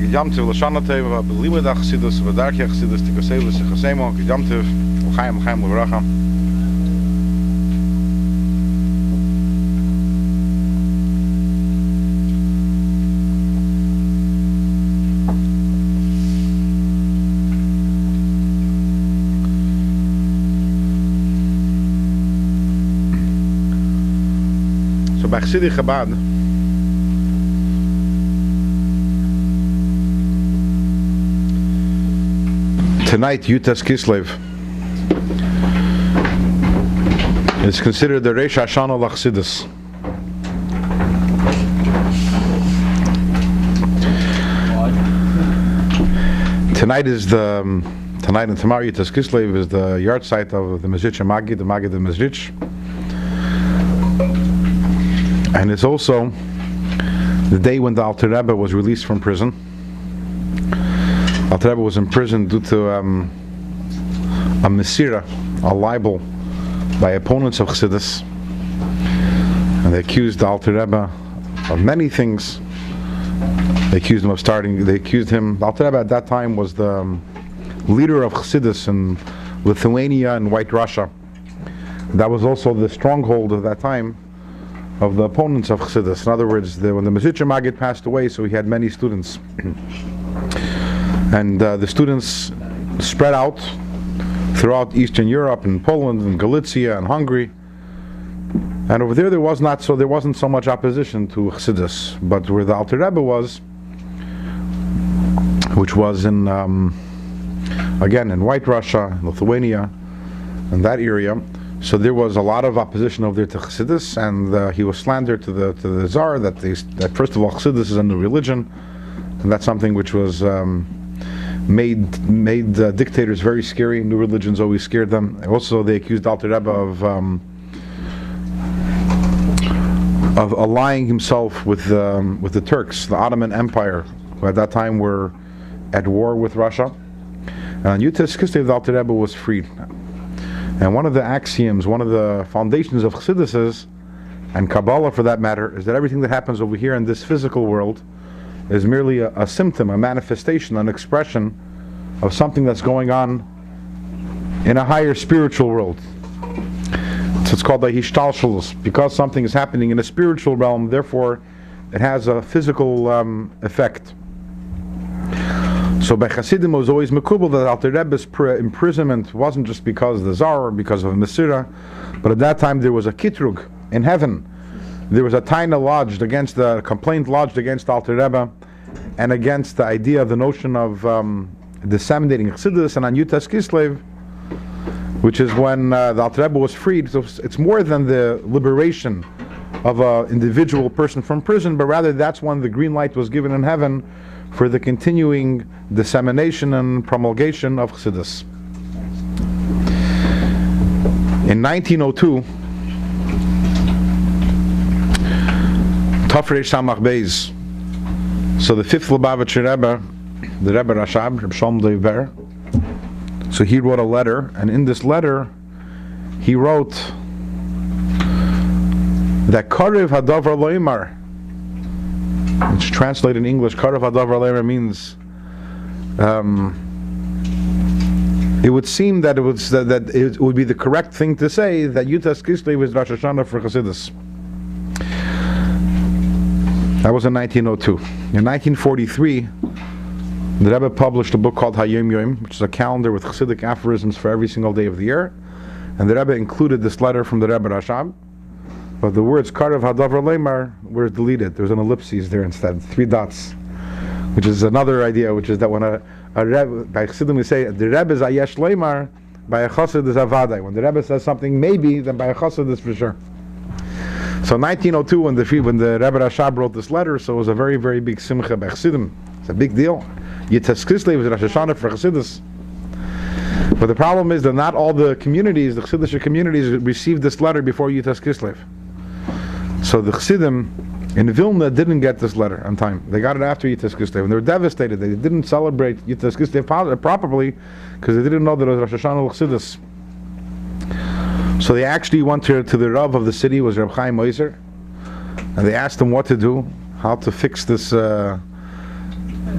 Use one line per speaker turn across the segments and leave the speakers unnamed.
Yamtiv Lashana Teva, Believe the Hasidus, Vadarki Hasidus, Tikosevus, Chasemo, Yamtiv, Chaim Levracha. So by Chassidei Chabad, tonight, Yud Tes Kislev is considered the Reish Hashanah L'Chassidus. Tonight and tomorrow, Yud Tes Kislev is the yard site of the Magid, the Magid of Magid, and it's also the day when the Alter Rebbe was released from prison. Alter Rebbe was in prison due to a mesira, a libel, by opponents of Chassidus, and they accused Alter Rebbe of many things. They accused him. Alter Rebbe at that time was the leader of Chassidus in Lithuania and White Russia. That was also the stronghold of that time of the opponents of Chassidus. In other words, when the Magid passed away, so he had many students. And the students spread out throughout Eastern Europe and Poland and Galicia and Hungary. And over there wasn't so much opposition to Chassidus. But where the Alter Rebbe was, which was in White Russia, Lithuania, and that area, so there was a lot of opposition over there to Chassidus, and he was slandered to the Tsar that first of all Chassidus is a new religion, and that's something which was made dictators very scary. New religions always scared them. Also, they accused Alter Rebbe of allying himself with the Turks, the Ottoman Empire, who at that time were at war with Russia. And on Yud Tes Kislev, the Alter Rebbe was freed. And one of the axioms, one of the foundations of Chassidus is, and Kabbalah for that matter, is that everything that happens over here in this physical world is merely a symptom, a manifestation, an expression of something that's going on in a higher spiritual world. So it's called the Hishtalshelus. Because something is happening in a spiritual realm, therefore it has a physical effect. So by Hasidim was always mekubal that Alter Rebbe's imprisonment wasn't just because of the Tsar or because of Mesira, but at that time there was a kitrug in heaven. There was a Tanya lodged against the complaint lodged against Alter Rebbe and against the idea of the notion of disseminating Chassidus. And on Yud Tes Kislev, which is when the Alter Rebbe was freed, so it's more than the liberation of an individual person from prison, but rather that's when the green light was given in heaven for the continuing dissemination and promulgation of Chassidus. In 1902, Tafrei Samach Beis. So the fifth Lubavitcher Rebbe, the Rebbe Rashab, Reb Shalom Doiver, so he wrote a letter, and in this letter he wrote that Karev Hadavar Loimar, which translated in English, Karev Hadavar Loimar means it would seem that it would be the correct thing to say that Yud Tes Kislev is Rosh Hashanah for Chassidus. That was in 1902. In 1943, the Rebbe published a book called Hayom Yom, which is a calendar with Chassidic aphorisms for every single day of the year. And the Rebbe included this letter from the Rebbe Rashab, but the words Karev Hadavar Leimar were deleted. There was an ellipsis there instead, 3 dots, which is another idea, which is that when a Rebbe, by Chassidim we say, the Rebbe is Ayesh Leimar, by a Chassid is Avadai. When the Rebbe says something maybe, then by a Chassid is for sure. So 1902, when the Rebbe Rashab wrote this letter, so it was a very, very big Simcha by Chassidim. It's a big deal. Yud Tes Kislev is Rosh Hashanah for Chassidus. But the problem is that not all the communities, the Chassidic communities, received this letter before Yud Tes Kislev. So the Chassidim in Vilna didn't get this letter on time. They got it after Yud Tes Kislev, and they were devastated. They didn't celebrate Yud Tes Kislev properly because they didn't know that it was Rosh Hashanah L'Chassidus. So they actually went to the Rav of the city, was Reb Chaim Moiser, and they asked him what to do, how to fix this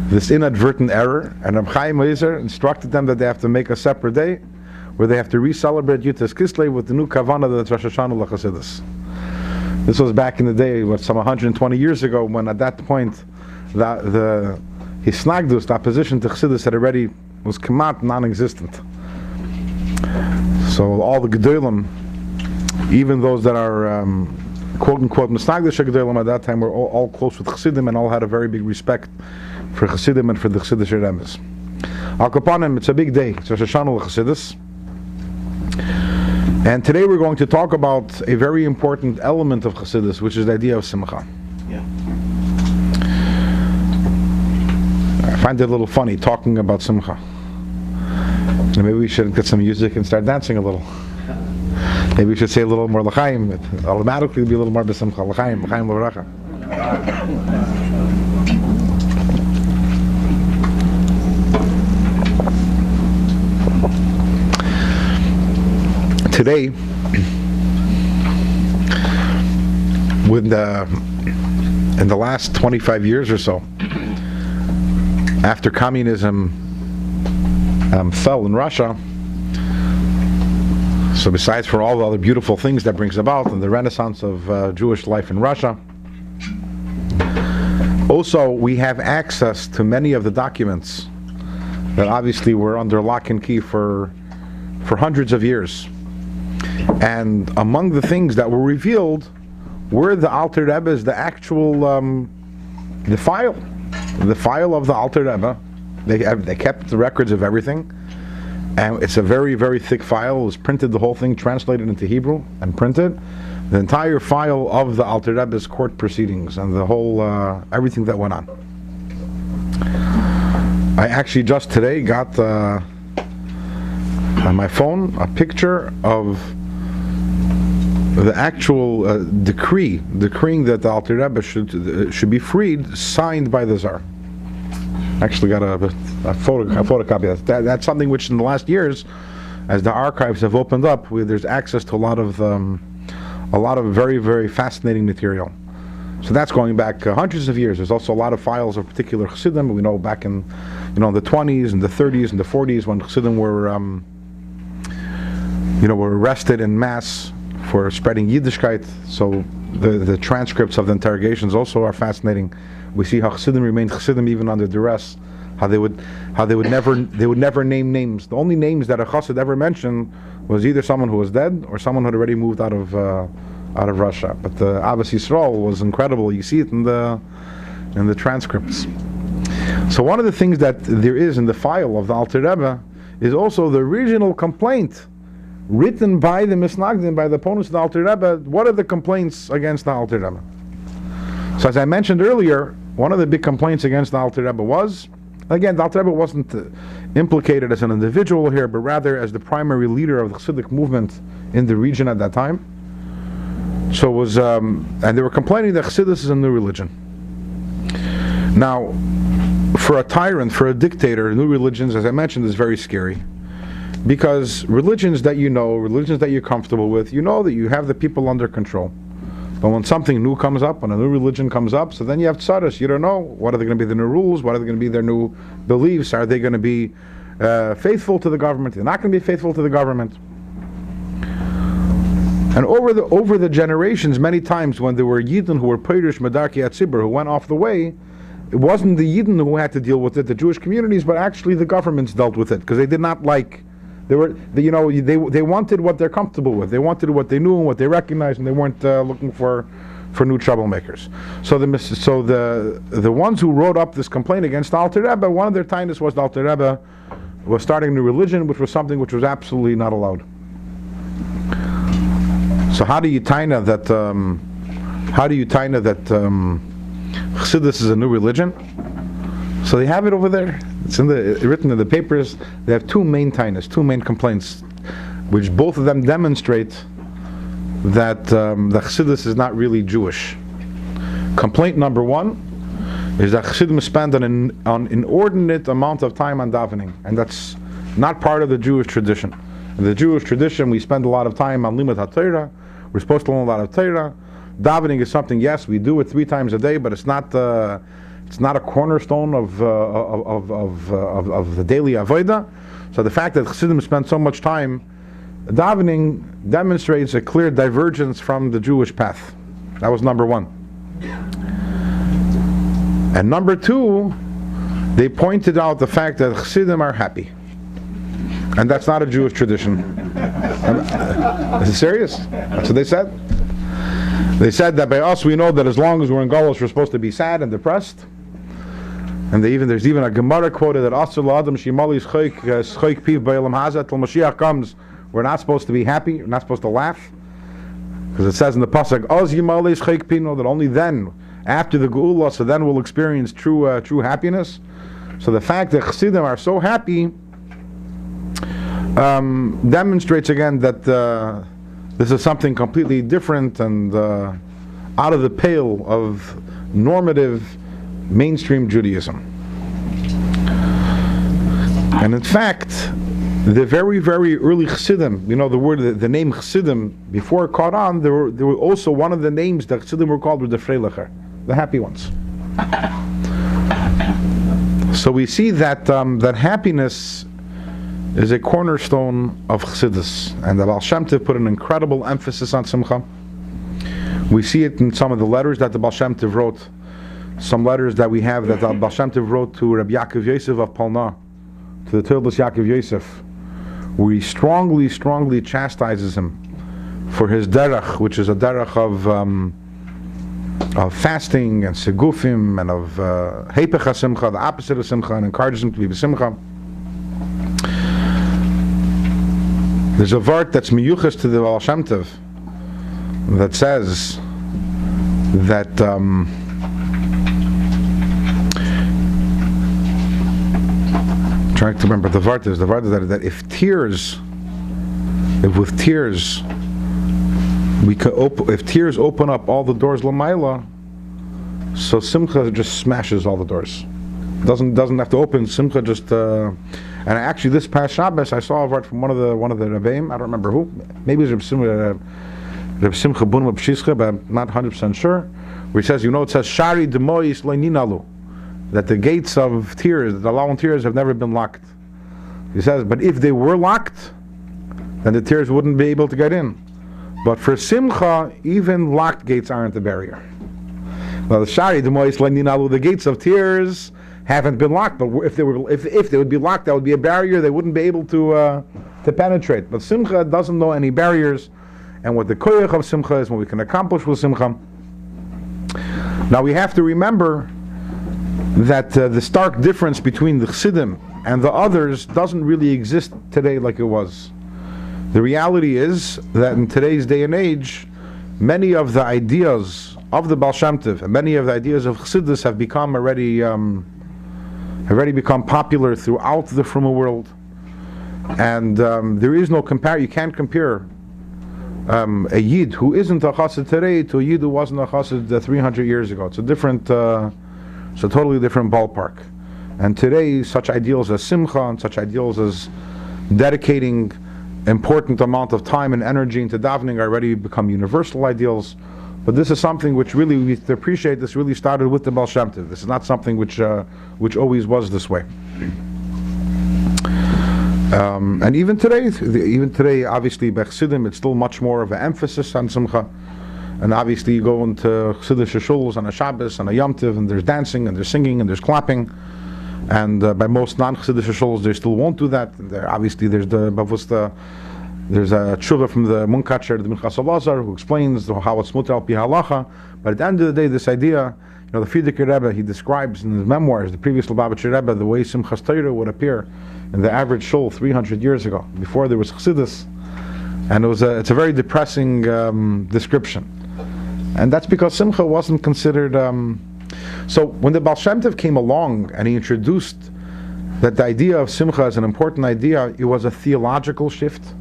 this inadvertent error, and Reb Chaim Oizer instructed them that they have to make a separate day where they have to re-celebrate Yud Tes Kislev with the new kavanah that's Rosh Hashanah l'Chasidus. This was back in the day, some 120 years ago, when at that point the Hisnagdus, the opposition to Chassidus, was kamat non-existent. So all the Gedolim, even those that are quote-unquote Misnagdish Gedolim at that time, were all close with Chassidim and all had a very big respect for Chassidim and for the Chassidish Remes. Al Kapanim, it's a big day. It's Rosh Hashanah l'Chassidus. And today we're going to talk about a very important element of Chassidus, which is the idea of Simcha.
Yeah.
I find it a little funny talking about Simcha. Maybe we should get some music and start dancing a little. Maybe we should say a little more L'chaim. It automatically be a little more B'Simcha. L'chaim, L'chaim L'varacha. Today, in the last 25 years or so, after communism fell in Russia, so besides for all the other beautiful things that brings about and the renaissance of Jewish life in Russia, also we have access to many of the documents that obviously were under lock and key for hundreds of years. And among the things that were revealed were the Alter Rebbe's, the actual the file of the Alter Rebbe. They kept the records of everything, and it's a very, very thick file. It was printed, the whole thing translated into Hebrew and printed. The entire file of the Alter Rebbe's court proceedings and the whole everything that went on. I actually just today got on my phone a picture of the actual decreeing that the Alter Rebbe should be freed, signed by the Tsar. Actually got a photocopy of that. That's something which in the last years, as the archives have opened up, there's access to a lot of very, very fascinating material. So that's going back hundreds of years. There's also a lot of files of particular Chassidim. We know back in the 20s and the 30s and the 40s when Chassidim were arrested en masse for spreading Yiddishkeit. So the transcripts of the interrogations also are fascinating. We see how Chassidim remained Chassidim even under duress. How they would never name names. The only names that a Chassid ever mentioned was either someone who was dead or someone who had already moved out of Russia. But the Abbas Yisrael was incredible. You see it in the transcripts. So one of the things that there is in the file of the Alter Rebbe is also the original complaint written by the Misnagdim, by the opponents of the Alter Rebbe. What are the complaints against the Alter Rebbe? So as I mentioned earlier, one of the big complaints against the Alter Rebbe was, again, the Alter Rebbe wasn't implicated as an individual here, but rather as the primary leader of the Chassidic movement in the region at that time. So it was, and they were complaining that Chassidus is a new religion. Now, for a tyrant, for a dictator, new religions, as I mentioned, is very scary. Because religions that you know, religions that you're comfortable with, you know that you have the people under control. But when something new comes up, when a new religion comes up, so then you have tzaras. You don't know, what are they going to be the new rules? What are they going to be their new beliefs? Are they going to be faithful to the government? They're not going to be faithful to the government. And over the generations, many times when there were Yidden who were Peirush Medarki Atzibur, who went off the way, it wasn't the Yidden who had to deal with it, the Jewish communities, but actually the governments dealt with it, because they did not like. They wanted what they're comfortable with. They wanted what they knew and what they recognized, and they weren't looking for new troublemakers. So the ones who wrote up this complaint against the Alter Rebbe, one of their tainas was the Alter Rebbe was starting a new religion, which was something which was absolutely not allowed. So how do you taina that? Chassidus is a new religion? So they have it over there. It's written in the papers. They have two main tainas, two main complaints, which both of them demonstrate that the Chassidus is not really Jewish. Complaint number one is that Chassidim spend an inordinate amount of time on davening, and that's not part of the Jewish tradition. In the Jewish tradition, we spend a lot of time on limud HaTorah. We're supposed to learn a lot of Torah. Davening is something, yes, we do it 3 times a day, but it's not It's not a cornerstone of the daily avodah. So the fact that Chassidim spend so much time davening demonstrates a clear divergence from the Jewish path. That was number one. And number two, they pointed out the fact that Chassidim are happy. And that's not a Jewish tradition. Is it serious? That's what they said? They said that by us we know that as long as we're in Gueulah we're supposed to be sad and depressed. And there's even a Gemara quoted that Asur la'adam shimali schoik piv ba'elam hazeh till Mashiach comes. We're not supposed to be happy. We're not supposed to laugh, because it says in the pasuk oz yimali schoik pino that only then, after the Gueulah, so then we'll experience true happiness. So the fact that Chassidim are so happy demonstrates again that this is something completely different and out of the pale of normative mainstream Judaism. And in fact, the very, very early Chassidim, the name Chassidim, before it caught on, there were also one of the names that Chassidim were called were the Freilacher, the happy ones. So we see that that happiness is a cornerstone of Chassidus, and the Baal Shem Tov put an incredible emphasis on Simcha. We see it in some of the letters that the Baal Shem Tov wrote. Some letters that we have that the Baal Shem Tov wrote to Rabbi Yaakov Yosef of Palna, to the Tilbus Yaakov Yosef, where he strongly chastises him for his derech, which is a derech of fasting and segufim and of hepech hasimcha, the opposite of simcha, and encourages him to be b'simcha. There's a vart that's miyuchas to the Baal Shem Tov that says that trying to remember the vart is that if with tears we could if tears open up all the doors l'mayla, so simcha just smashes all the doors. Doesn't have to open. Simcha just and actually this past Shabbos I saw a vart from one of the Rabbeim, I don't remember who, maybe it's Reb Simcha Bun B'Shischa, but I'm not 100% sure, where he says, it says Shari Demois Leininalu, that the gates of tears, the allowing tears, have never been locked. He says, but if they were locked, then the tears wouldn't be able to get in. But for Simcha, even locked gates aren't a barrier. Now the Shari Demois Leininalu, the gates of tears haven't been locked, but if they would be locked, that would be a barrier they wouldn't be able to penetrate. But Simcha doesn't know any barriers, and what the koyach of Simcha is, what we can accomplish with Simcha. Now we have to remember that the stark difference between the Chassidim and the others doesn't really exist today like it was. The reality is that in today's day and age, many of the ideas of the Baal Shem Tov and many of the ideas of Chassidus have become already become popular throughout the Fruma world, and there is no you can't compare a Yid who isn't a Chassid today to a Yid who wasn't a Chassid 300 years ago. It's a totally different ballpark. And today, such ideals as Simcha and such ideals as dedicating important amount of time and energy into davening are already become universal ideals. But this is something which really, we have to appreciate, this really started with the Baal Shem Tov. This is not something which always was this way. And even today, obviously, by Chassidim, it's still much more of an emphasis on Simcha. And obviously, you go into Chassidish shuls on a Shabbos and a Yom Tov, and there's dancing, and there's singing, and there's clapping. And by most non-Chassidish shuls, they still won't do that. And obviously, there's a tshuva from the Munkacher, the Minchas Elazar, who explains how it's mutar al pi halacha. But at the end of the day, this idea, the Frierdiker Rebbe, he describes in his memoirs, the previous Lubavitcher Rebbe, the way Simchas Torah would appear in the average shul 300 years ago, before there was Chassidus. And it's a very depressing description. And that's because Simcha wasn't considered... So when the Baal Shem Tov came along and he introduced that the idea of Simcha is an important idea, it was a theological shift.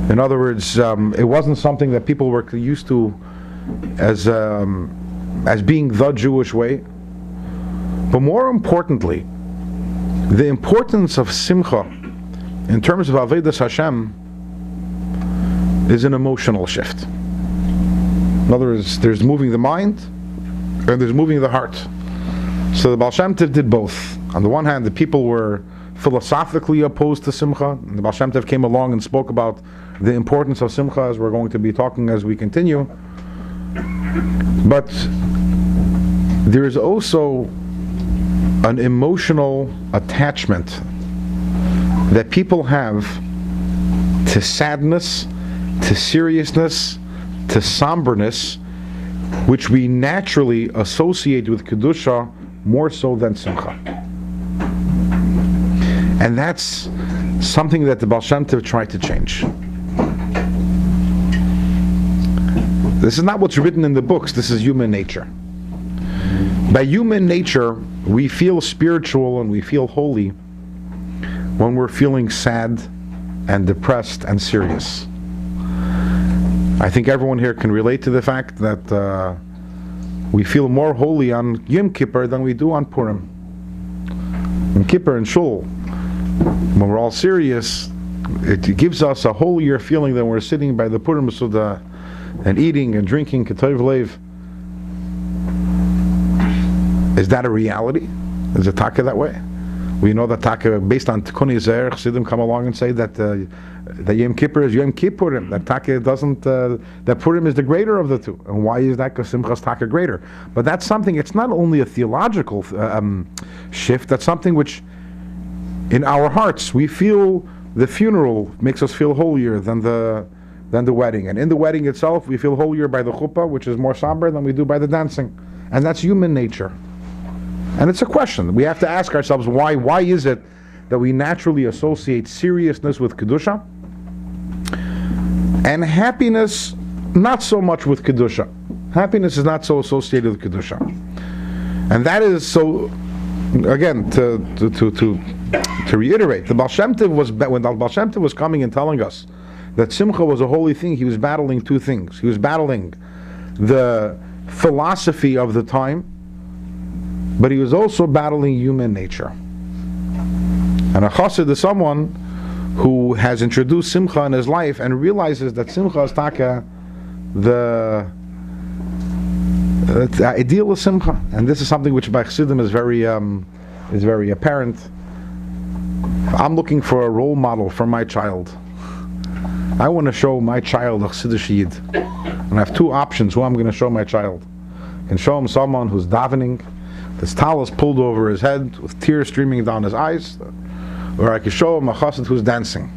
In other words, it wasn't something that people were used to as being the Jewish way. But more importantly, the importance of Simcha in terms of Avodas Hashem is an emotional shift. In other words, there's moving the mind and there's moving the heart. So the Baal Shem Tov did both. On the one hand, the people were philosophically opposed to Simcha, and the Baal Shem Tov came along and spoke about the importance of Simcha, as we're going to be talking as we continue. But there is also an emotional attachment that people have to sadness, to seriousness, to somberness, which we naturally associate with Kedusha more so than Simcha. And that's something that the Baal Shem Tov tried to change. This is not what's written in the books, this is human nature. By human nature, we feel spiritual and we feel holy when we're feeling sad and depressed and serious. I think everyone here can relate to the fact that we feel more holy on Yom Kippur than we do on Purim. In Kippur and Shul, when we're all serious, it gives us a holier feeling than we're sitting by the Purim Suda and eating and drinking Ketov Lev. Is that a reality? Is it taka that way? We know that taka, based on Tikkun Zer, Chassidim come along and say that Yom Kippur is Yom Kippurim. That taka doesn't. That Purim is the greater of the two. And why is that? Because Simcha is taka greater. But that's something. It's not only a theological shift. That's something which, in our hearts, we feel the funeral makes us feel holier than the wedding. And in the wedding itself, we feel holier by the chuppah, which is more somber, than we do by the dancing. And that's human nature. And it's a question. We have to ask ourselves, why? Why is it that we naturally associate seriousness with Kedusha and happiness not so much with Kedusha? Happiness is not so associated with Kedusha. And that is so, again, to reiterate, the Baal Shem Tov when the Baal Shem Tov was coming and telling us that Simcha was a holy thing, he was battling two things. He was battling the philosophy of the time, but he was also battling human nature. And a chassid is someone who has introduced Simcha in his life and realizes that Simcha is taka the ideal of Simcha. And this is something which by Chassidim is very apparent. I'm looking for a role model for my child. I want to show my child a Chassidish Yid. And I have two options who I'm going to show my child. I can show him someone who's davening, his towel is pulled over his head with tears streaming down his eyes, or I can show him a chassid who's dancing.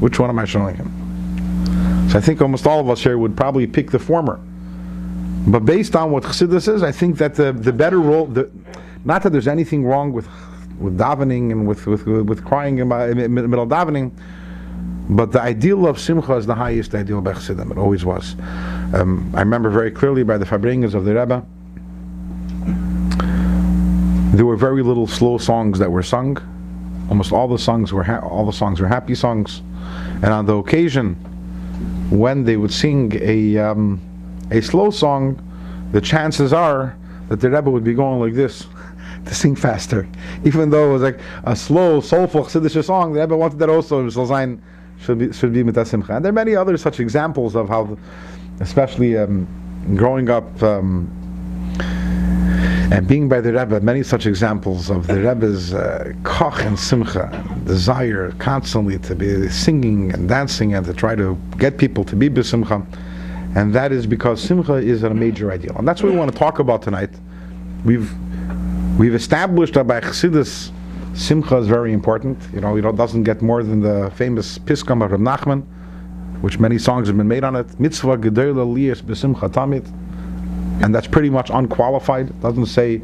Which one am I showing him? So I think almost all of us here would probably pick the former. But based on what chassidus is, I think that the better role, not that there's anything wrong with davening and with crying in the middle of davening, but the ideal of Simcha is the highest ideal by chassidim. It always was. I remember very clearly by the Farbrengens of the Rebbe, there were very little slow songs that were sung. Almost all the songs were happy songs. And on the occasion when they would sing a slow song, the chances are that the Rebbe would be going like this to sing faster. Even though it was like a slow, soulful Chassidish song, the Rebbe wanted that also should be mit der Simcha. And there are many other such examples of how, especially growing up and being by the Rebbe, many such examples of the Rebbe's koch and simcha, desire constantly to be singing and dancing and to try to get people to be b'simcha. And that is because simcha is a major ideal. And that's what we want to talk about tonight. We've established that by Chassidus, simcha is very important. It doesn't get more than the famous Piskam of Reb Nachman, which many songs have been made on it. Mitzvah Gueulah liyas b'simcha tamid. And that's pretty much unqualified. It doesn't say,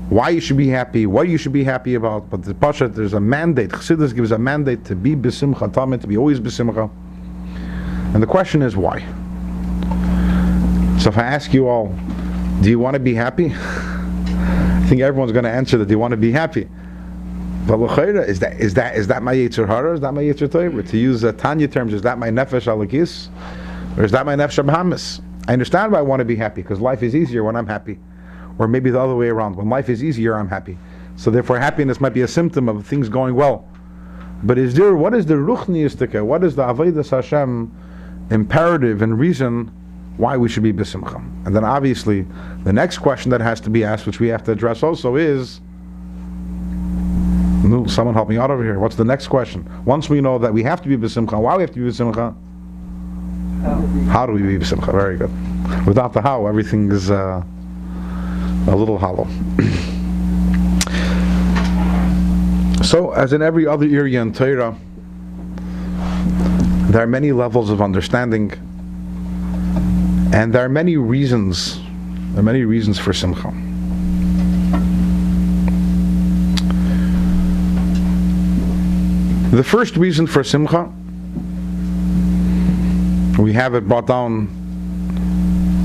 why you should be happy, what you should be happy about. But the Pashat, there's a mandate. Chassidus gives a mandate to be b'simcha tamid, to be always b'simcha. And the question is why? So if I ask you all, do you want to be happy? I think everyone's going to answer that they want to be happy. But is that my Yetzer Hara? Is that my Yetzer Tov? To use Tanya terms, is that my nefesh alakis? Or is that my nefesh abahamis? I understand why I want to be happy, because life is easier when I'm happy. Or maybe the other way around. When life is easier, I'm happy. So therefore happiness might be a symptom of things going well. But what is the ruchniistika? What is the avodas Hashem imperative and reason why we should be b'simcha. And then obviously, the next question that has to be asked, which we have to address also, is, someone help me out over here. What's the next question? Once we know that we have to be b'simcha, why we have to be b'simcha, how do we be b'simcha? Very good. Without the how, everything is a little hollow. So, as in every other area in Torah, there are many levels of understanding, and there are many reasons. There are many reasons for Simcha. The first reason for Simcha, we have it brought down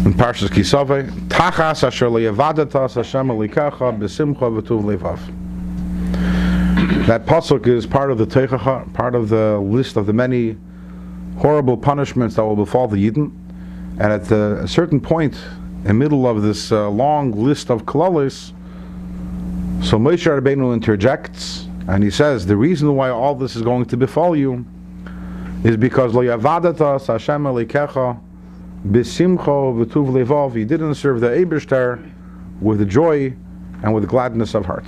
in Parshas Kislev, Tachas asher le'yavadetas Hashem elikacha b'simcha v'tuv levav. That pasuk is part of the Teichacha, part of the list of the many horrible punishments that will befall the Yidden. And at a certain point, in the middle of this long list of kalalis, so Moshe Rabbeinu interjects, and he says, the reason why all this is going to befall you is because lo yavadatas Hashem elikecha b'simcha v'tuv levav. You didn't serve the Eibishter with joy and with gladness of heart.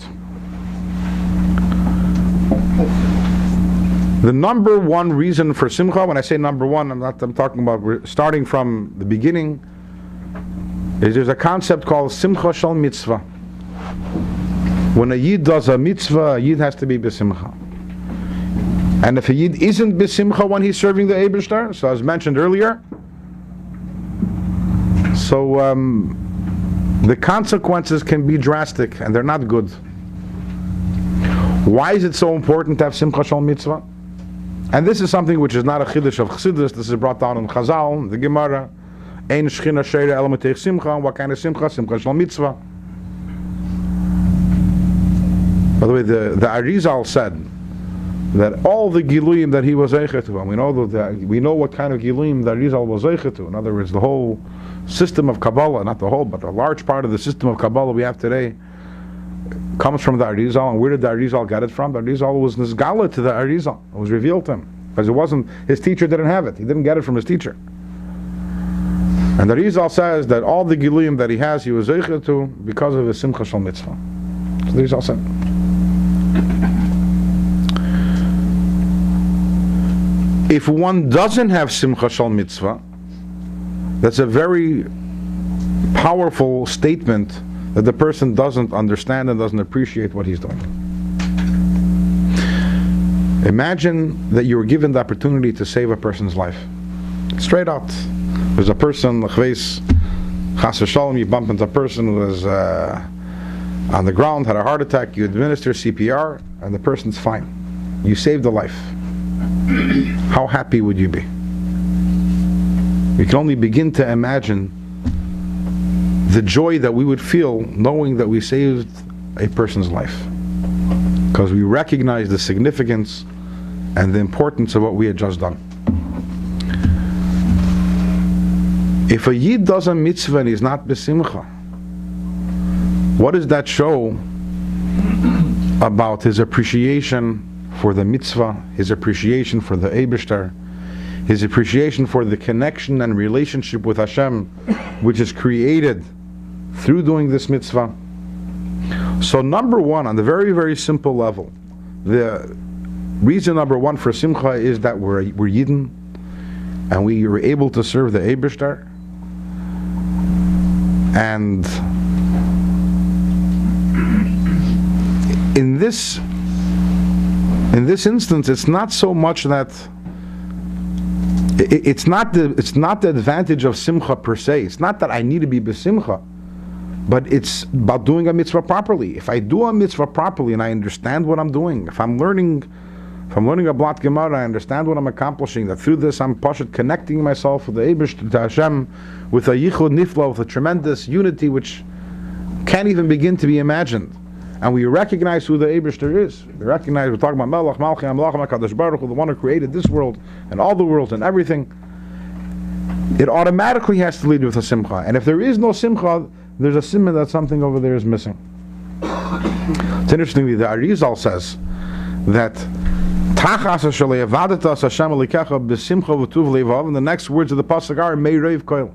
The number one reason for Simcha, when I say number one, I'm talking about starting from the beginning, is there's a concept called Simcha Shal Mitzvah. When a Yid does a mitzvah, a Yid has to be b'simcha. And if a Yid isn't b'simcha when he's serving the Eibishter, so as mentioned earlier, so the consequences can be drastic and they're not good. Why is it so important to have Simcha Shal Mitzvah? And this is something which is not a chiddush of Chassidus. This is brought down in Chazal, the Gemara. Ein shchina sheira el matech simcha. What kind of simcha? Simcha shel mitzvah. By the way, the Arizal said that all the giluyim that he was zeicher to, and we know what kind of giluyim the Arizal was zeicher to. In other words, the whole system of Kabbalah, not the whole, but a large part of the system of Kabbalah we have today, comes from the Arizal. And where did the Arizal get it from? The Arizal was nisgala to the Arizal. It was revealed to him. Because it wasn't, his teacher didn't have it. He didn't get it from his teacher. And the Arizal says that all the giluyim that he has, he was zeicher to because of his Simcha Shal Mitzvah. So the Arizal said. If one doesn't have Simcha Shal Mitzvah, that's a very powerful statement that the person doesn't understand and doesn't appreciate what he's doing. Imagine that you were given the opportunity to save a person's life. Straight out. There's a person, chas v'shalom, you bump into a person who was on the ground, had a heart attack, you administer CPR, and the person's fine. You saved a life. How happy would you be? We can only begin to imagine the joy that we would feel knowing that we saved a person's life, because we recognize the significance and the importance of what we had just done. If a Yid does a mitzvah and he's not b'simcha, what does that show about his appreciation for the mitzvah, his appreciation for the Eibishter, his appreciation for the connection and relationship with Hashem, which is created through doing this mitzvah? So number one, on the very, very simple level, the reason number one for Simcha is that we're Yidden and we were able to serve the Eibishter. And in this instance, it's not so much that it's not the advantage of Simcha per se. It's not that I need to be b'simcha, but it's about doing a mitzvah properly. If I do a mitzvah properly and I understand what I'm doing, if I'm learning a Blat Gemara, I understand what I'm accomplishing, that through this I'm pashat connecting myself with the Eibush, to Hashem, with a yichud nifla, with a tremendous unity which can't even begin to be imagined. And we recognize who the Eibishter is. We recognize, we're talking about Melech, Malchi, Amlach, HaKadosh Baruch Hu, the one who created this world and all the worlds and everything. It automatically has to lead with a simcha. And if there is no simcha, there's a simcha that something over there is missing. It's interestingly, the Arizal says that and the next words of the pasuk are Mei Reiv Koil.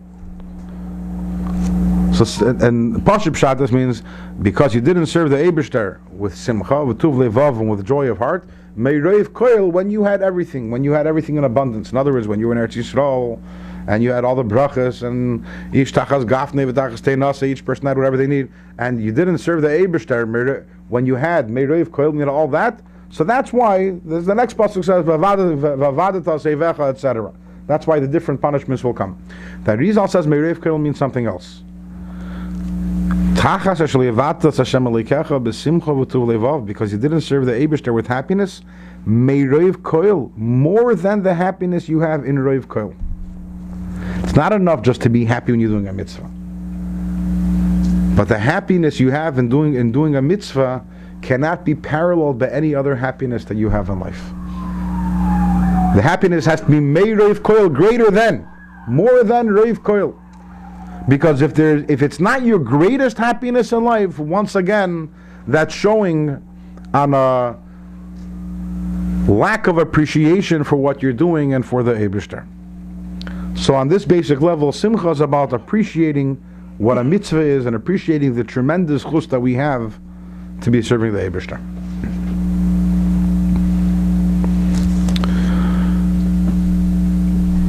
and Pashup Pshat, this means because you didn't serve the Eibishter with Simcha, with Tuv Levav, and with joy of heart, Meireiv Koil, when you had everything in abundance. In other words, when you were in Eretz Yisrael, and you had all the brachas, and each tachas gafne v'tachas teinasa, each person had whatever they need, and you didn't serve the Eibishter when you had Meireiv Koil, you know, all that. So that's why the next pasuk says Vavadata Seivecha, etc. That's why the different punishments will come. That Rizal says Meireiv Koil means something else. Because you didn't serve the Eibishter with happiness, Meireiv Koil, more than the happiness you have in Reiv Koil. It's not enough just to be happy when you're doing a mitzvah. But the happiness you have in doing a mitzvah cannot be paralleled by any other happiness that you have in life. The happiness has to be Meireiv Koil, greater than, more than Reiv Koil. Because if it's not your greatest happiness in life, once again, that's showing on a lack of appreciation for what you're doing and for the Eibishter. So on this basic level, Simcha is about appreciating what a mitzvah is and appreciating the tremendous chus that we have to be serving the Eibishter.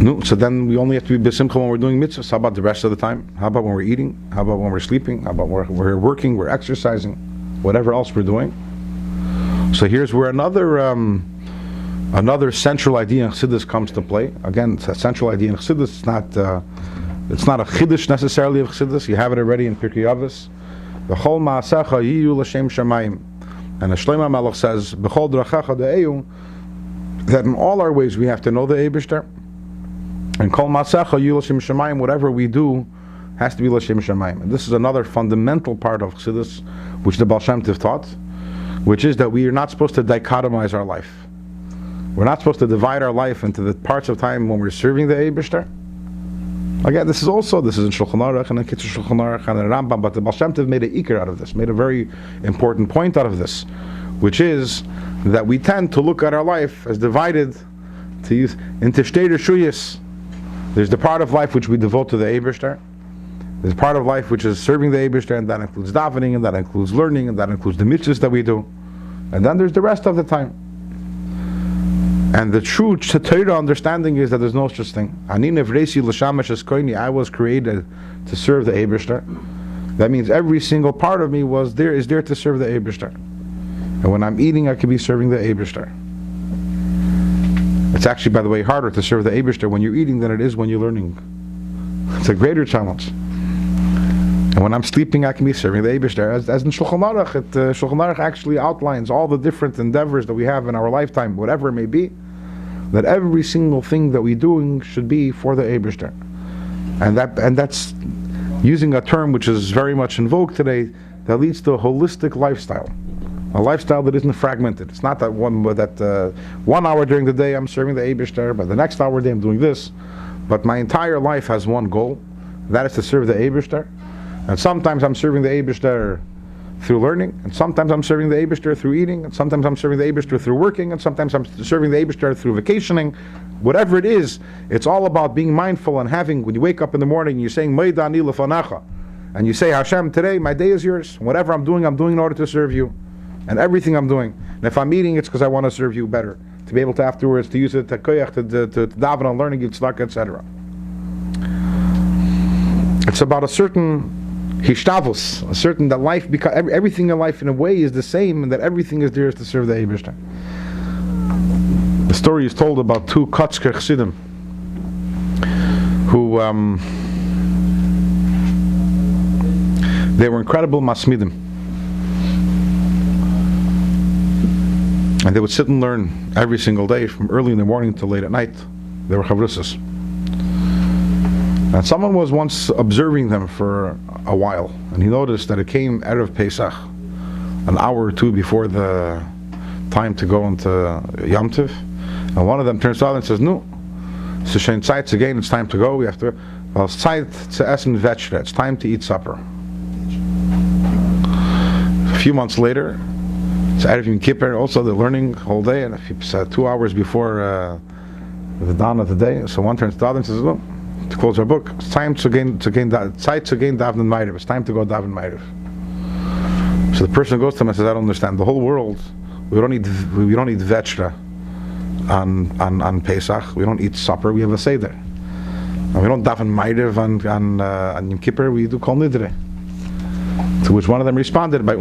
No, so then we only have to be besimcha when we're doing mitzvahs. How about the rest of the time? How about when we're eating? How about when we're sleeping? How about when we're working, we're exercising, whatever else we're doing? So here's where another central idea in Chassidus comes to play. Again, it's a central idea in Chassidus. It's not a chiddush necessarily of Chassidus. You have it already in Pirkei Avos. B'chol ma'asecha yiyu l'shem shamayim. And the Shlomo Melech says, B'chol drachecha de'eyu, that in all our ways we have to know the Eibishter. And kol masecha yiyu l'shem shamayim, whatever we do has to be l'shem shamayim. And this is another fundamental part of Chassidus, which the Baal Shem Tov taught, which is that we are not supposed to dichotomize our life. We're not supposed to divide our life into the parts of time when we're serving the Eibishter. Again, this is in Shulchan Aruch and in Kitzur Shulchan Aruch and in Rambam, but the Baal Shem Tov made an ikar out of this, made a very important point out of this, which is that we tend to look at our life as divided into shtei reshuyos. There's the part of life which we devote to the Eibishter. There's part of life which is serving the Eibishter, and that includes davening, and that includes learning, and that includes the mitzvahs that we do. And then there's the rest of the time. And the true Torah understanding is that there's no such thing. I was created to serve the Eibishter. That means every single part of me is there to serve the Eibishter. And when I'm eating, I can be serving the Eibishter. It's actually, by the way, harder to serve the Eibishter when you're eating than it is when you're learning. It's a greater challenge. And when I'm sleeping, I can be serving the Eibishter. As in Shulchan Aruch, Shulchan Aruch actually outlines all the different endeavors that we have in our lifetime, whatever it may be, that every single thing that we're doing should be for the Eibishter. And that's using a term which is very much in vogue today, that leads to a holistic lifestyle. A lifestyle that isn't fragmented. It's not that 1 hour during the day I'm serving the Eibishter, but the next hour of the day I'm doing this. But my entire life has one goal, that is to serve the Eibishter. And sometimes I'm serving the Eibishter through learning, and sometimes I'm serving the Eibishter through eating, and sometimes I'm serving the Eibishter through working, and sometimes I'm serving the Eibishter through vacationing. Whatever it is, it's all about being mindful and having, when you wake up in the morning, you're saying, Meida ani lefanacha, and you say, Hashem, today my day is yours. Whatever I'm doing in order to serve you. And everything I'm doing. And if I'm eating, it's because I want to serve you better. To be able to afterwards, to use it to koyach, to daven on learning, etc. It's about a certain hishtavus, a certain that life, because everything in life in a way is the same, and that everything is there to serve the Eibishter. The story is told about two Kotzker Chassidim who they were incredible masmidim, and they would sit and learn every single day from early in the morning till late at night. They were chavrusas. And someone was once observing them for a while, and he noticed that it came Erev Pesach, an hour or two before the time to go into Yom Tov, and one of them turns out and says, "No, it's schön Zeit again. It's time to go. We have to. Well, it's Zeit zu essen vechtre. It's time to eat supper." A few months later, it's Erev Yom Kippur. Also, they're learning whole day, and it's 2 hours before the dawn of the day. So one turns to the other and says, "Look, to close our book, it's time to gain Davin Ma'ariv. It's time to go Davin Ma'ariv. So the person goes to him and says, I don't understand. The whole world, we don't eat vechra on Pesach. We don't eat supper. We have a seder. And we don't Davin Ma'ariv on Yom Kippur. We do Kol Nidre. To which one of them responded, by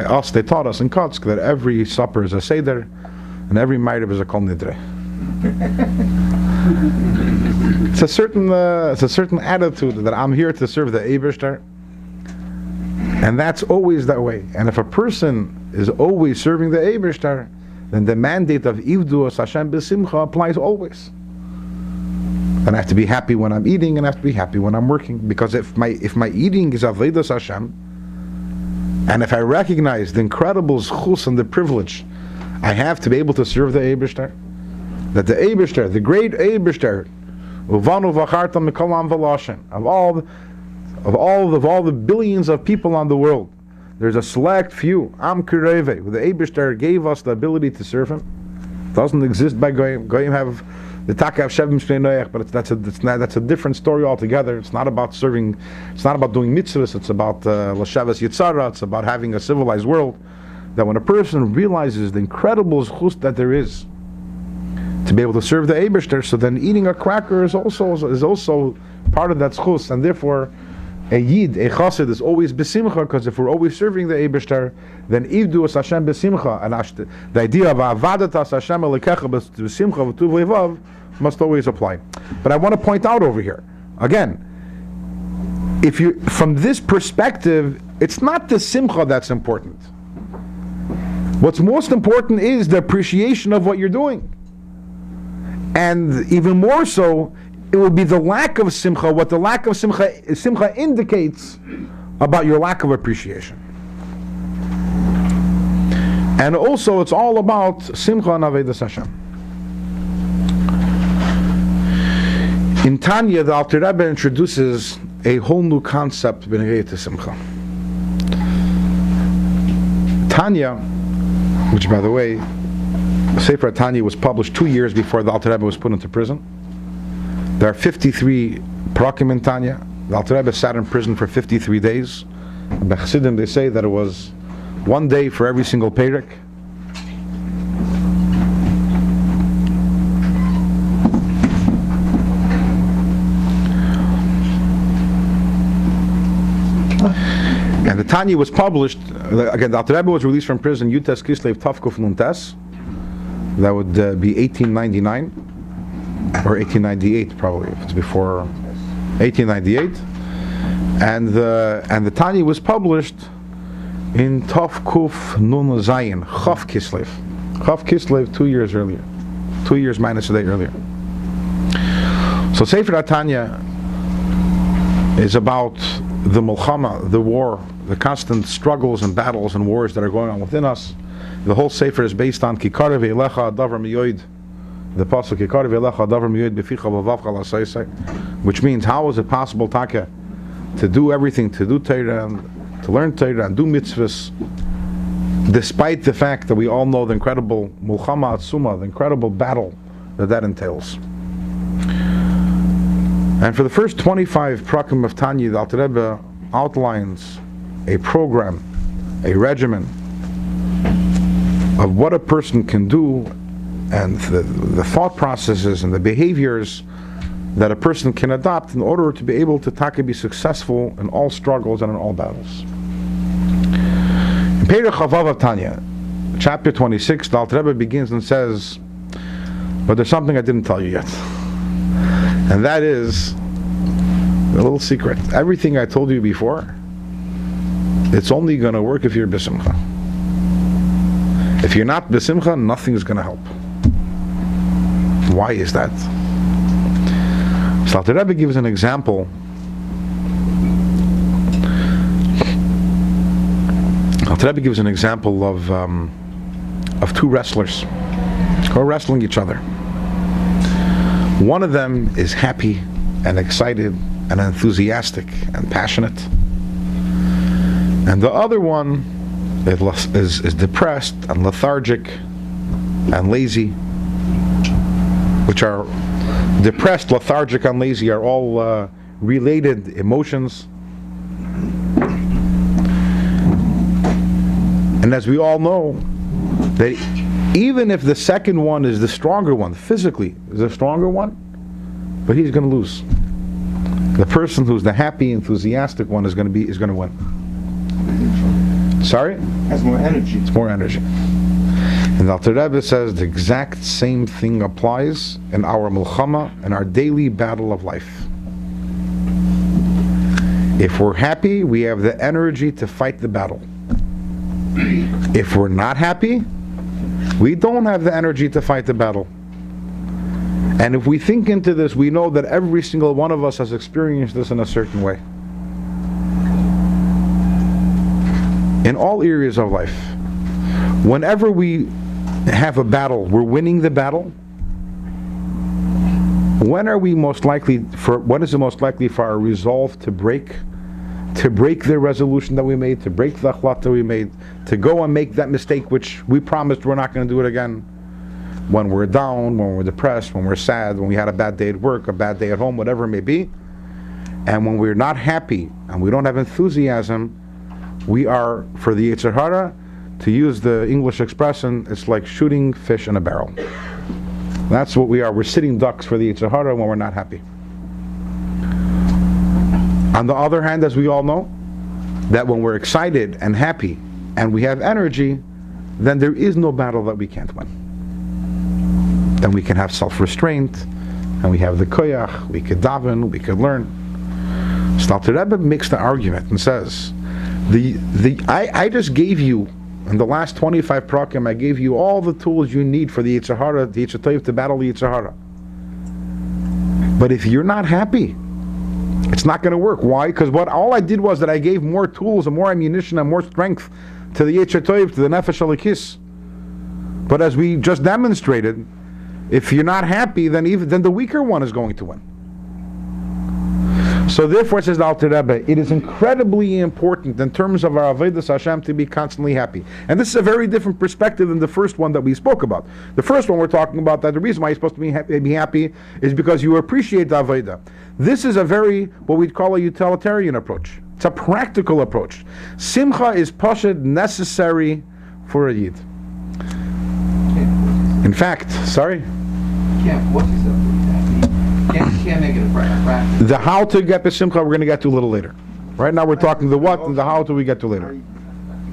us, they taught us in Kotsk that every supper is a seder and every Ma'ariv is a Kol Nidre. It's a certain attitude that I'm here to serve the Eibishter, and that's always that way. And if a person is always serving the Eibishter, then the mandate of Ivdu Hashem b'simcha applies always. And I have to be happy when I'm eating, and I have to be happy when I'm working. Because if my eating is Avodas Hashem, and if I recognize the incredible zchus and the privilege I have to be able to serve the Eibishter, that the Eibishter, the great Eibishter, Uvanu v'achartam mikolam v'lashen, of all the billions of people on the world, there's a select few, Am Kireve, where the Eibishter gave us the ability to serve him. It doesn't exist by Goyim. Goyim have the Takav Shevim Shnei Noach, but that's a different story altogether. It's not about serving, it's not about doing mitzvahs, it's about Lashavas Yitzara, it's about having a civilized world. That when a person realizes the incredible zchus that there is to be able to serve the Eibishter, so then eating a cracker is also part of that zchus, and therefore a Yid, a Chassid is always besimcha, because if we're always serving the Eibishter, then Ivdu es Hashem besimcha, and the idea of Avadat as Hashem alekecha besimcha v'tuv levav must always apply. But I want to point out over here, again, if you, from this perspective, it's not the simcha that's important. What's most important is the appreciation of what you're doing. And even more so, it will be the lack of simcha, what the lack of simcha indicates about your lack of appreciation. And also, it's all about simcha and avodas Hashem. In Tanya, the Alter Rebbe introduces a whole new concept b'negei to simcha. Tanya, which, by the way, Sefer Tanya was published 2 years before the Alter Rebbe was put into prison. There are 53 parakim in Tanya. The Alter Rebbe sat in prison for 53 days. And by Hasidim, they say that it was 1 day for every single parak. And the Tanya was published, again, the Alter Rebbe was released from prison, Yud Tes Kislev Tavkuf Nun Tes. That would be 1899, or 1898 probably, if it's before 1898. And the Tanya was published in Tavkuf Nun Zayin, Chav Kislev. Chav Kislev 2 years earlier. 2 years minus a day earlier. So Sefer Tanya is about the Mulchama, the war, the constant struggles and battles and wars that are going on within us. The whole Sefer is based on Kikar ve'elecha adavar miyoid, the pasuk Kikar ve'elecha adavar miyoid beficha v'vavcha l'saysay, which means how is it possible, Taka, to do everything, to do Torah, and to learn Torah and do mitzvahs, despite the fact that we all know the incredible Mulchama Atzuma, the incredible battle that entails. And for the first 25 prakim of Tanya, the Alter Rebbe outlines a program, a regimen of what a person can do, and the thought processes and the behaviors that a person can adopt in order to be able to be successful in all struggles and in all battles. In Perek Chavav of Tanya, chapter 26, the Alter Rebbe begins and says, but there's something I didn't tell you yet. And that is a little secret. Everything I told you before, it's only going to work if you're besimcha. If you're not besimcha, nothing's going to help. Why is that? So Alter Rebbe gives an example. Alter Rebbe gives an example of two wrestlers who are wrestling each other. One of them is happy and excited and enthusiastic and passionate, and the other one is depressed and lethargic and lazy, which are depressed, lethargic, and lazy are all related emotions. And as we all know, that even if the second one is the stronger one, physically is the stronger one, but he's going to lose. The person who's the happy, enthusiastic one is going to win. Sorry?
Has more energy.
It's more energy. And Alter Rebbe says the exact same thing applies in our milchama, in our daily battle of life. If we're happy, we have the energy to fight the battle. If we're not happy, we don't have the energy to fight the battle. And if we think into this, we know that every single one of us has experienced this in a certain way. In all areas of life, whenever we have a battle, we're winning the battle. When is it most likely for our resolve to break the resolution that we made, to break the achlata that we made, to go and make that mistake which we promised we're not going to do it again? When we're down, when we're depressed, when we're sad, when we had a bad day at work, a bad day at home, whatever it may be, and when we're not happy and we don't have enthusiasm, we are, for the Yetzer Hara, to use the English expression, it's like shooting fish in a barrel. That's what we are. We're sitting ducks for the Yetzer Hara when we're not happy. On the other hand, as we all know, that when we're excited and happy and we have energy, then there is no battle that we can't win. Then we can have self-restraint, and we have the koyach, we could daven, we could learn. So Alter Rebbe makes the argument and says, I just gave you, in the last 25 prakim, I gave you all the tools you need for the Yetzer Hara, the Yetzer Tov, to battle the Yetzer Hara. But if you're not happy, it's not going to work. Why? Because all I did was that I gave more tools and more ammunition and more strength to the Yetzer Tov, to the Nefesh Alikis. But as we just demonstrated, if you're not happy, then the weaker one is going to win. So therefore, says the Alter Rebbe, it is incredibly important in terms of our Avodas Hashem to be constantly happy. And this is a very different perspective than the first one that we spoke about. The first one we're talking about that the reason why you're supposed to be happy is because you appreciate the Avodah. This is a very, what we'd call a utilitarian approach. It's a practical approach. Simcha is pashut, necessary for a Yid. In fact, sorry?
Can't make it a practice.
The how to get the Simcha we're going to get to a little later. Right now we're talking the what and the how do we get to later.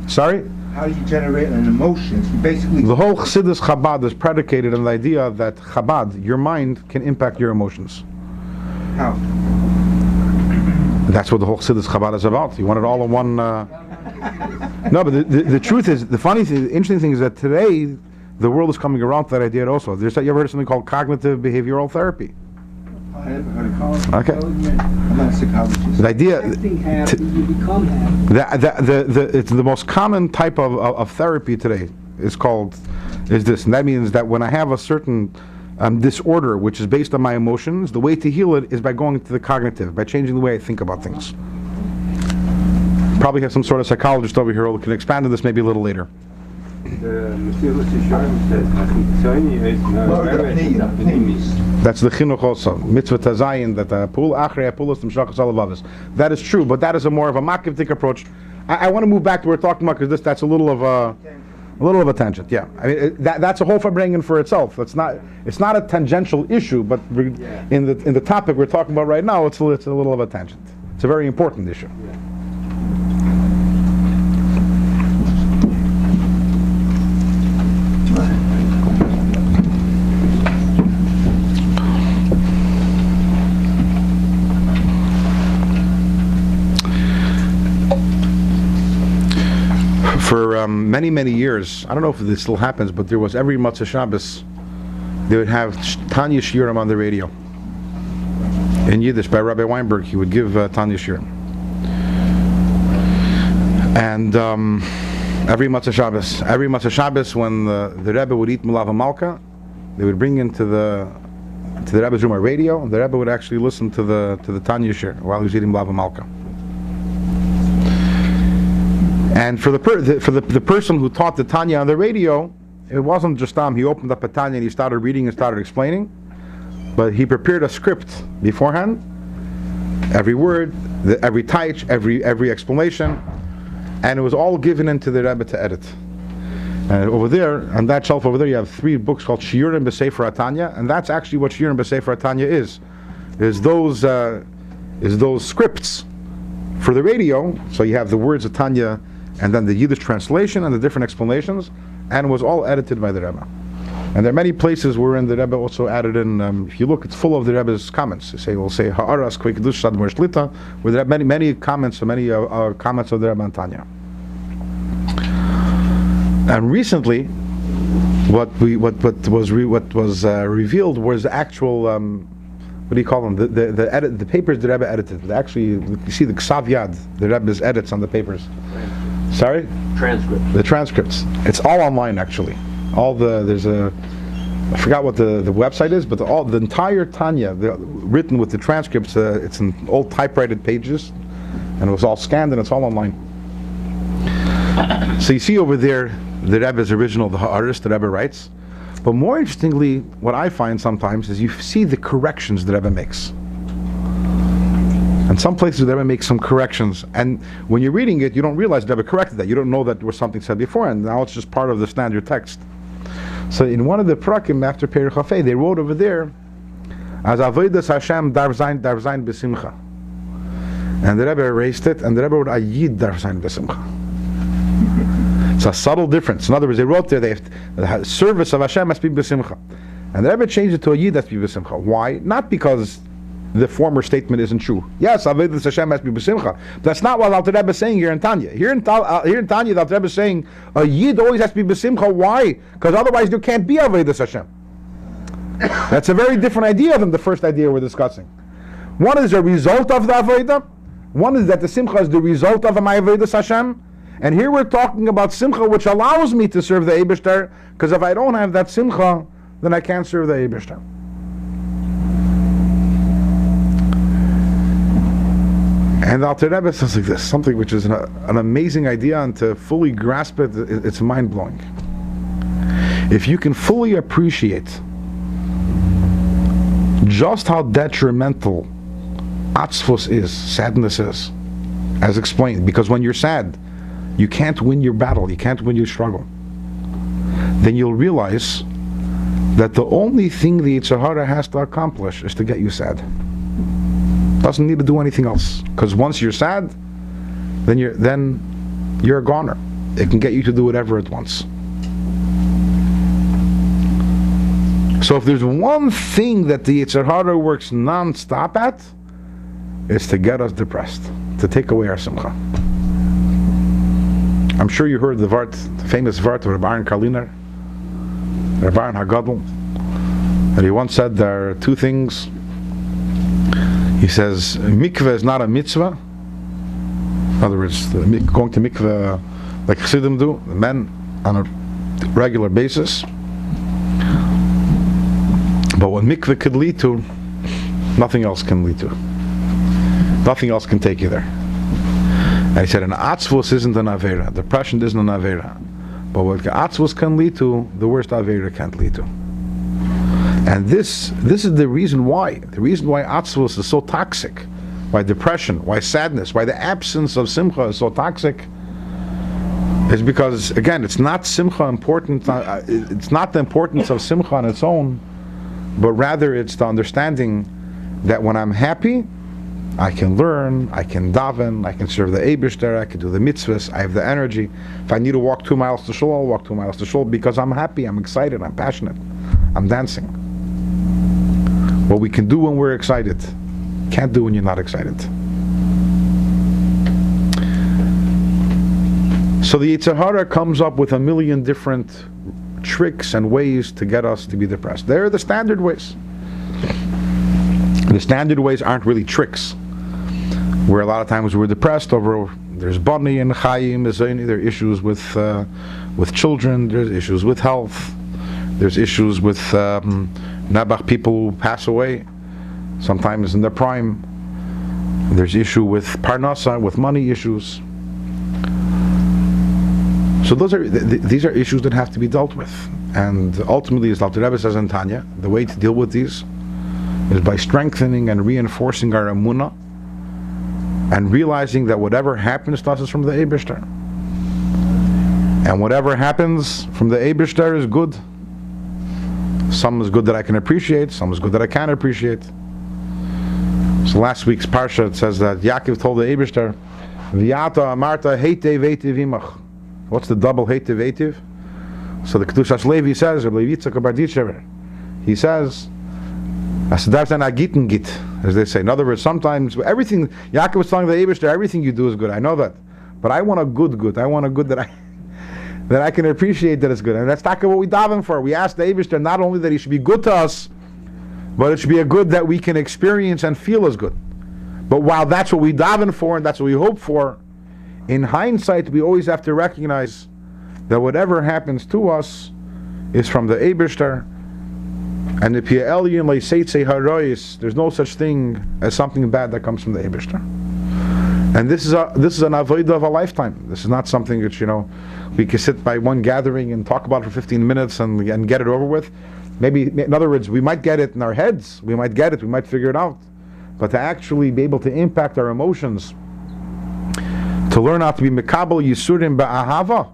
Sorry?
How do you generate an emotion? Basically,
the whole Chassidus Chabad is predicated on the idea that Chabad, your mind, can impact your emotions.
how?
That's what the whole Chassidus Chabad is about. You want it all in one... No, but the truth is, the funny thing, the interesting thing is that today, the world is coming around to that idea also. You ever heard of something called cognitive behavioral therapy?
I never heard of it.
Okay.
I'm not a psychologist.
The idea...
Acting happy, you become happy.
It's the most common type of therapy today is this. And that means that when I have a certain disorder which is based on my emotions, the way to heal it is by going to the cognitive, by changing the way I think about things. Probably have some sort of psychologist over here who can expand on this maybe a little later. That's the chinuch also, mitzvah tazayin, that pul achrei pulas t'mshachas alavavos. That is true, but that is a more of a makivtik approach. I want to move back to what we're talking about because that's a little of a tangent. Yeah, I mean that's a whole farbrengen for itself. It's not a tangential issue, but in the topic we're talking about right now, it's a little of a tangent. It's a very important issue.
Yeah.
For many years, I don't know if this still happens, but there was every Matzah Shabbos, they would have Tanya Shiurim on the radio. In Yiddish, by Rabbi Weinberg, he would give Tanya Shiurim. And every Matzah Shabbos, when the Rebbe would eat Mulava Malka, they would bring into the Rebbe's room a radio, and the Rebbe would actually listen to the Tanya Shiur while he was eating Mulava Malka. And for the person who taught the Tanya on the radio, it wasn't just he opened up a Tanya and he started reading and started explaining, but he prepared a script beforehand. Every word, every taich, every explanation, and it was all given into the Rebbe to edit. And over there, on that shelf over there, you have 3 books called Shiur and B'Sefer Tanya, and that's actually what Shiur and B'Sefer Tanya is those scripts for the radio. So you have the words of Tanya, and then the Yiddish translation and the different explanations, and it was all edited by the Rebbe. And there are many places wherein the Rebbe also added in. If you look, it's full of the Rebbe's comments. We'll say Ha'aras Kvei Kedush Sadmor Shlita, where there are many comments, many comments of the Rebbe on Tanya. And recently, what was revealed was the actual what do you call them? The papers the Rebbe edited. Actually, you see the Ksav Yad, the Rebbe's edits on the papers. Sorry?
Transcripts.
The transcripts. It's all online actually. I forgot what the website is, but the entire Tanya, written with the transcripts, it's in old typewritten pages, and it was all scanned and it's all online. So you see over there the Rebbe's original, the Ha'aris, the Rebbe writes. But more interestingly, what I find sometimes is you see the corrections the Rebbe makes. And some places the Rebbe makes some corrections, and when you're reading it, you don't realize the Rebbe corrected that. You don't know that there was something said before, and now it's just part of the standard text. So in one of the prakim after Perich Hafei, they wrote over there, as Avodas Hashem darf sein besimcha. And the Rebbe erased it, and the Rebbe wrote Ayid darf sein besimcha. It's a subtle difference. In other words, they wrote there, the service of Hashem must be besimcha. And the Rebbe changed it to Ayid must be besimcha. Why? Not because the former statement isn't true. Yes, Avodas Hashem must be besimcha. But that's not what Alter Rebbe is saying here in Tanya. Here in Tanya, the Alter Rebbe is saying a Yid always has to be besimcha. Why? Because otherwise there can't be Avodas Hashem. That's a very different idea than the first idea we're discussing. One is a result of the Avodah. One is that the Simcha is the result of my Avodas Hashem. And here we're talking about Simcha, which allows me to serve the Eibishter, because if I don't have that Simcha, then I can't serve the Eibishter. And the Alter Rebbe says like this, something which is an amazing idea, and to fully grasp it, it's mind-blowing. If you can fully appreciate just how detrimental atzvus is, sadness is, as explained, because when you're sad, you can't win your battle, you can't win your struggle, then you'll realize that the only thing the Yetzer Hara has to accomplish is to get you sad. Doesn't need to do anything else, because once you're sad, then you're a goner. It can get you to do whatever it wants. So if there's one thing that the Yetzer Hara works non-stop at, it's to get us depressed, to take away our simcha. I'm sure you heard the famous vart of Rabbi Aaron Karliner, Rabbi Aaron Hagadol, and he once said there are 2 things. He says, mikveh is not a mitzvah. In other words, going to mikveh like Chassidim do, the men, on a regular basis. But what mikveh could lead to, nothing else can lead to. Nothing else can take you there. And he said, an atzvus isn't an avera. Depression isn't an avera. But what atzvus can lead to, the worst avera can't lead to. And this is the reason why. The reason why atzvus is so toxic, why depression, why sadness, why the absence of simcha is so toxic, is because, again, it's not simcha important. It's not the importance of simcha on its own, but rather it's the understanding that when I'm happy, I can learn, I can daven, I can serve the Eibishter, I can do the mitzvahs, I have the energy. If I need to walk 2 miles to shul, I'll walk 2 miles to shul because I'm happy, I'm excited, I'm passionate, I'm dancing. What we can do when we're excited, can't do when you're not excited. So the Yetzer Hara comes up with a million different tricks and ways to get us to be depressed. They're the standard ways. The standard ways aren't really tricks. Where a lot of times we're depressed over, there's Bani and Chaim, there are issues with children, there's issues with health, there's issues with Nabach people who pass away, sometimes in their prime. There's issue with Parnasa, with money issues. So these are issues that have to be dealt with. And ultimately, as Alter Rebbe says in Tanya, the way to deal with these is by strengthening and reinforcing our emunah and realizing that whatever happens to us is from the Eibishter. And whatever happens from the Eibishter is good. Some is good that I can appreciate, some is good that I can't appreciate. So last week's parsha, it says that Yaakov told the Eibishter, V'yata amarta heitev eitiv imach. What's the double heitev eitiv? So the Kedushas Levi says, he says, as they say. In other words, sometimes everything, Yaakov was telling the Eibishter, everything you do is good. I know that. But I want a good. I want a good that I can appreciate that it's good. And that's not what we daven for. We ask the Eibishter not only that he should be good to us, but it should be a good that we can experience and feel as good. But while that's what we daven for and that's what we hope for, in hindsight we always have to recognize that whatever happens to us is from the Eibishter. And if you alien like say harois, there's no such thing as something bad that comes from the Eibishter. And this is an avodah of a lifetime. This is not something that we can sit by one gathering and talk about it for 15 minutes and get it over with. Maybe, in other words, we might get it in our heads. We might get it. We might figure it out. But to actually be able to impact our emotions, to learn how to be mekabel yisurim ba'ahava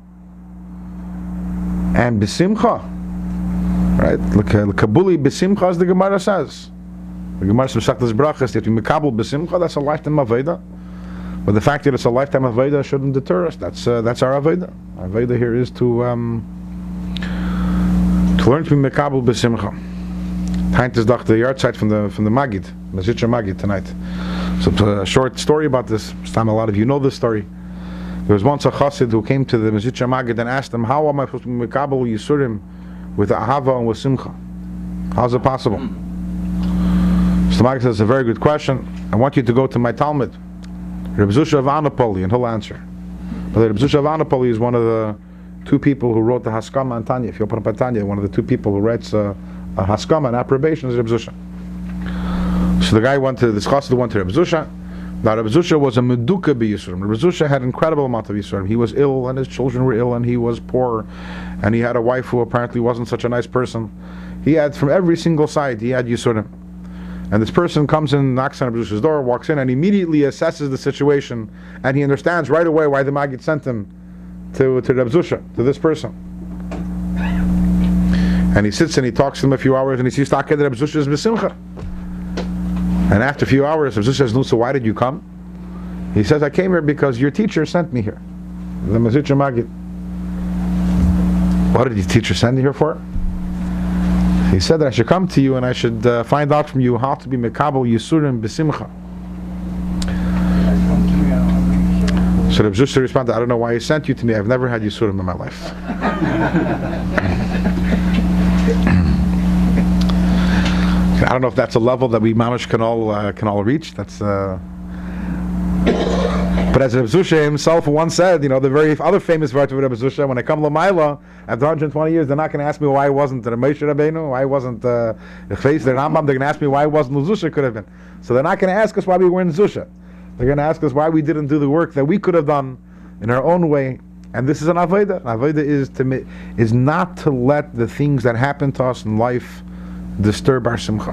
and b'simcha, right? L'kabuli b'simcha, as the Gemara says. The Gemara says Masechtas Brachos that we mekabel b'simcha. That's a lifetime avodah. But the fact that it's a lifetime avodah shouldn't deter us. That's our avodah. Our avodah here is to learn to be mekabel b'simcha. Tanya is the yahrzeit from the Magid, Magid tonight. So it's a short story about this. This time a lot of you know this story. There was once a Chassid who came to the Magid and asked him, how am I supposed to be mekabel yisurim with ahava and with simcha? How's it possible? So the Magid says, it's a very good question. I want you to go to my Talmud, Reb Zusha of Anapoli, and he'll answer. But Reb Zusha of Anapoli is one of the two people who wrote the Haskama and Tanya. If you open up a Tanya, one of the two people who writes a Haskama and approbation is Reb Zusha. So the guy went to this Chassid, went to Reb Zusha. Now Reb Zusha was a meduka b'yisurim. Reb Zusha had an incredible amount of yisurim. He was ill, and his children were ill, and he was poor, and he had a wife who apparently wasn't such a nice person. He had, from every single side, he had yisurim. And this person comes in, knocks on Reb Zusha's door, walks in, and immediately assesses the situation, and he understands right away why the Magid sent him to Reb Zusha, to this person. And he sits and he talks to him a few hours, and he sees that Reb Zusha is b'simcha. And after a few hours, Reb Zusha says, "No, so why did you come?" He says, "I came here because your teacher sent me here." The Mezritcha Magid. What did your teacher send you here for? He said that I should come to you and I should find out from you how to be mekabel yisurim b'simcha. So Reb Zusha responded, "I don't know why he sent you to me. I've never had yisurim in my life." I don't know if that's a level that we mamish can all reach. That's. But as Reb Zusha himself once said, the very other famous word of Reb Zusha, when I come Lamaila after 120 years, they're not going to ask me why I wasn't the Moshe Rabbeinu, why I wasn't the Chayes, the Rambam. They're going to ask me why I wasn't Zusha could have been. So they're not going to ask us why we weren't Zusha. They're going to ask us why we didn't do the work that we could have done in our own way. And this is an avodah. An avodah is not to let the things that happen to us in life disturb our simcha.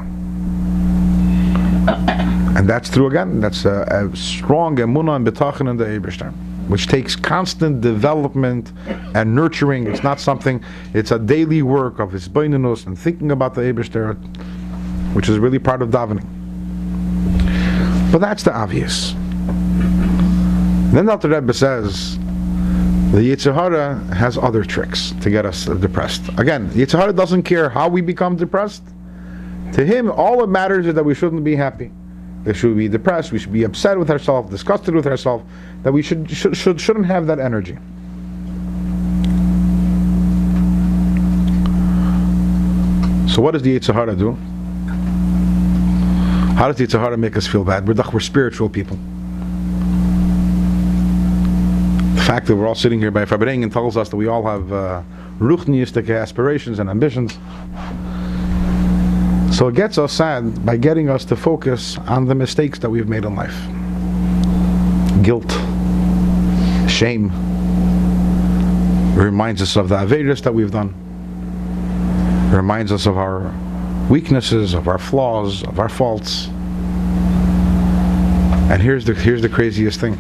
And that's true again. That's a strong emunah and betachon in the Eibishter, which takes constant development and nurturing. It's not something. It's a daily work of hisbeinenus and thinking about the Eibishter, which is really part of davening. But that's the obvious. Then Alter Rebbe says the Yetzer Hara has other tricks to get us depressed. Again, Yetzer Hara doesn't care how we become depressed. To him, all that matters is that we shouldn't be happy. We should be depressed. We should be upset with ourselves, disgusted with ourselves. That we shouldn't have that energy. So what does the Yetzer Hara do? How does the Yetzer Hara make us feel bad? We're spiritual people. The fact that we're all sitting here by Fabrengen tells us that we all have ruchniistic aspirations and ambitions. So it gets us sad by getting us to focus on the mistakes that we've made in life. Guilt, shame. It reminds us of the aveirus that we've done. It reminds us of our weaknesses, of our flaws, of our faults. And here's the craziest thing.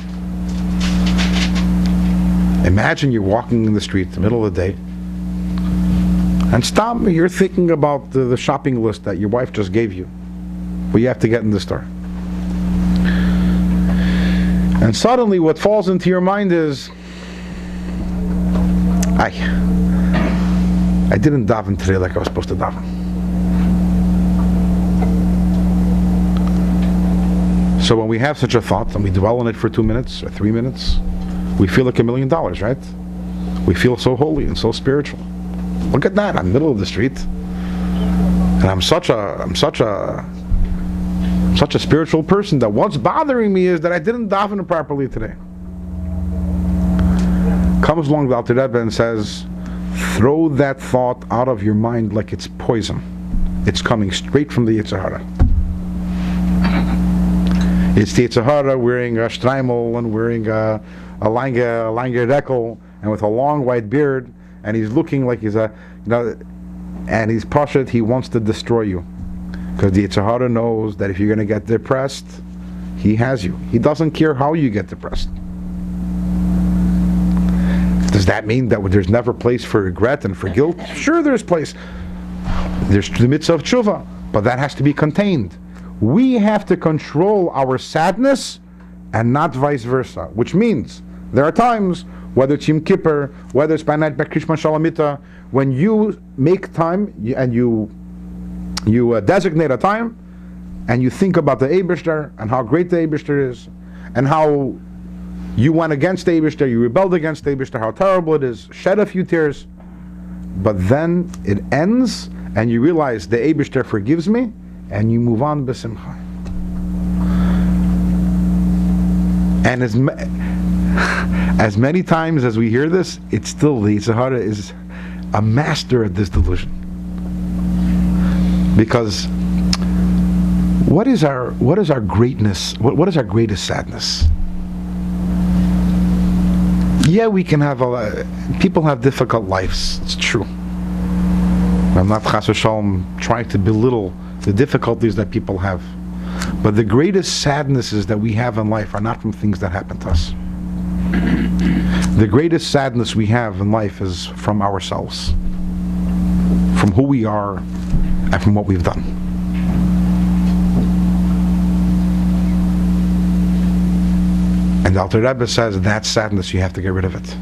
Imagine you're walking in the street, the middle of the day, and stop, you're thinking about the shopping list that your wife just gave you, what you have to get in the store. And suddenly what falls into your mind is, I didn't daven today like I was supposed to daven. So when we have such a thought and we dwell on it for 2 minutes or 3 minutes, we feel like $1 million, right? We feel so holy and so spiritual. Look at that, I'm in the middle of the street. And I'm such a spiritual person that what's bothering me is that I didn't daven properly today. Comes along the Alter Rebbe and says, throw that thought out of your mind like it's poison. It's coming straight from the Yetzer Hara. It's the Yetzer Hara wearing a streimel and wearing a lange rekel and with a long white beard, and he's looking like he's and he's pashat, he wants to destroy you. Because the Yetzer Hara knows that if you're going to get depressed, he has you. He doesn't care how you get depressed. Does that mean that there's never place for regret and for guilt? Sure, there's place. There's the mitzvah of tshuva, but that has to be contained. We have to control our sadness and not vice versa, which means there are times, whether it's Yom Kippur, whether it's by night by Krishma Shalamita, when you make time and you designate a time and you think about the Eibishter and how great the Eibishter is and how you went against the Eibishter, you rebelled against the Eibishter, how terrible it is, shed a few tears, but then it ends and you realize the Eibishter forgives me and you move on b'simcha. And as many times as we hear this, it's still the Yetzer Hara is a master at this delusion. Because what is our greatness? What is our greatest sadness? Yeah, we can have people have difficult lives. It's true. I'm not chas v'shalom trying to belittle the difficulties that people have, but the greatest sadnesses that we have in life are not from things that happen to us. The greatest sadness we have in life is from ourselves, from who we are, and from what we've done. And the Alter Rebbe says that sadness, you have to get rid of it.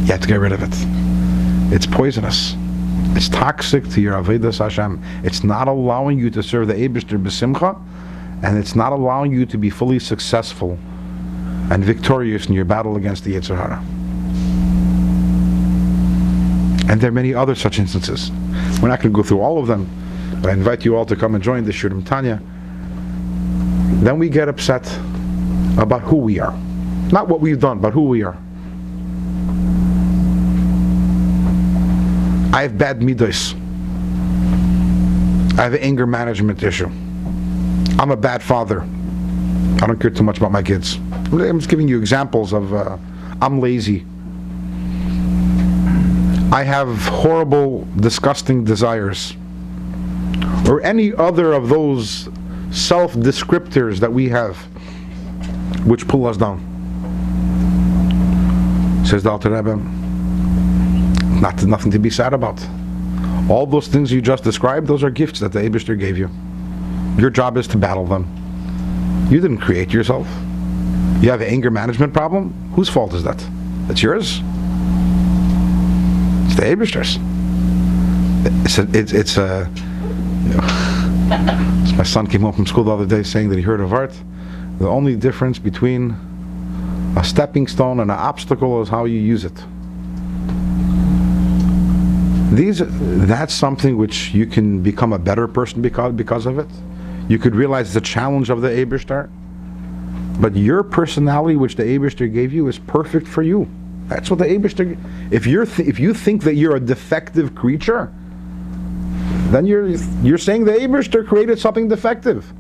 You have to get rid of it. It's poisonous. It's toxic to your Avodas Hashem. It's not allowing you to serve the Eibishter b'simcha, and it's not allowing you to be fully successful and victorious in your battle against the Yetzer Hara. And there are many other such instances. We're not going to go through all of them, but I invite you all to come and join the Shiur Tanya. Then we get upset about who we are. Not what we've done, but who we are. I have bad midos. I have an anger management issue. I'm a bad father. I don't care too much about my kids. I'm just giving you examples of I'm lazy. I have horrible, disgusting desires. Or any other of those self-descriptors that we have which pull us down. Says the Alter Rebbe, nothing to be sad about. All those things you just described, those are gifts that the Eibishter gave you. Your job is to battle them. You didn't create yourself. You have an anger management problem? Whose fault is that? It's yours? It's the Eibishter's. My son came home from school the other day saying that he heard of art. The only difference between a stepping stone and an obstacle is how you use it. That's something which you can become a better person because of it. You could realize the challenge of the Eibishter, but your personality which the Eibishter gave you is perfect for you. That's what the Eibishter. If you think that you're a defective creature, then you're saying the Eibishter created something defective.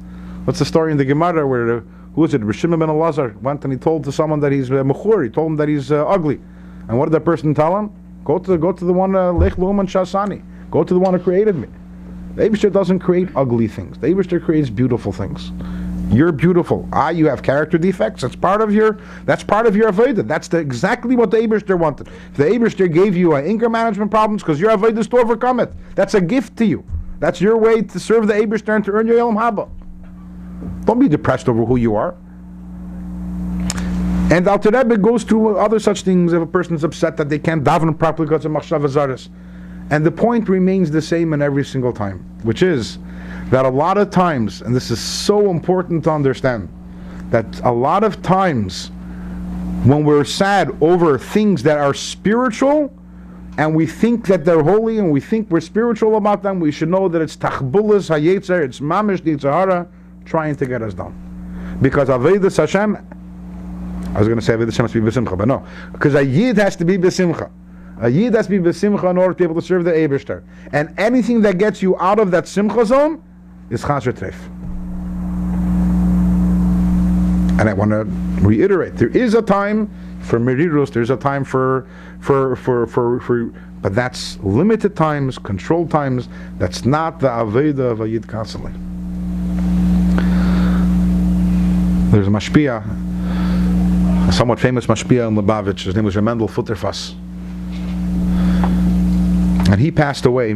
What's the story in the Gemara where who is it? Rishima ben Elazar went and he told to someone that he's mechur. He told him that he's ugly. And what did that person tell him? Go to the one Lech Luman Shasani. Go to the one who created me. The Eibishter doesn't create ugly things. The Eibishter creates beautiful things. You're beautiful. You have character defects. That's part of your avodah. That's exactly what the Eibishter wanted. If the Eibishter gave you anger management problems because your avodah is to overcome it, that's a gift to you. That's your way to serve the Eibishter and to earn your Elam Haba. Don't be depressed over who you are. And Alter Rebbe goes through other such things if a person is upset that they can't daven properly because of machshava zaris. And the point remains the same in every single time, which is that a lot of times, and this is so important to understand, that a lot of times when we're sad over things that are spiritual, and we think that they're holy, and we think we're spiritual about them, we should know that it's tachbulas hayetzer, it's mamish the Yitzhahara trying to get us down. Because Avodas Hashem, I was going to say Avodas Hashem has to be b'simcha, but no, because a Yid has to be b'simcha. A Yid has to be b'simcha in order to be able to serve the Eibishter. And anything that gets you out of that simcha zone is chaser treif. And I want to reiterate, there is a time for merirus, there's a time for but that's limited times, controlled times. That's not the avodah of a Yid constantly. There's a mashpia, a somewhat famous mashpia in Lubavitch. His name was Mendel Futterfass. And he passed away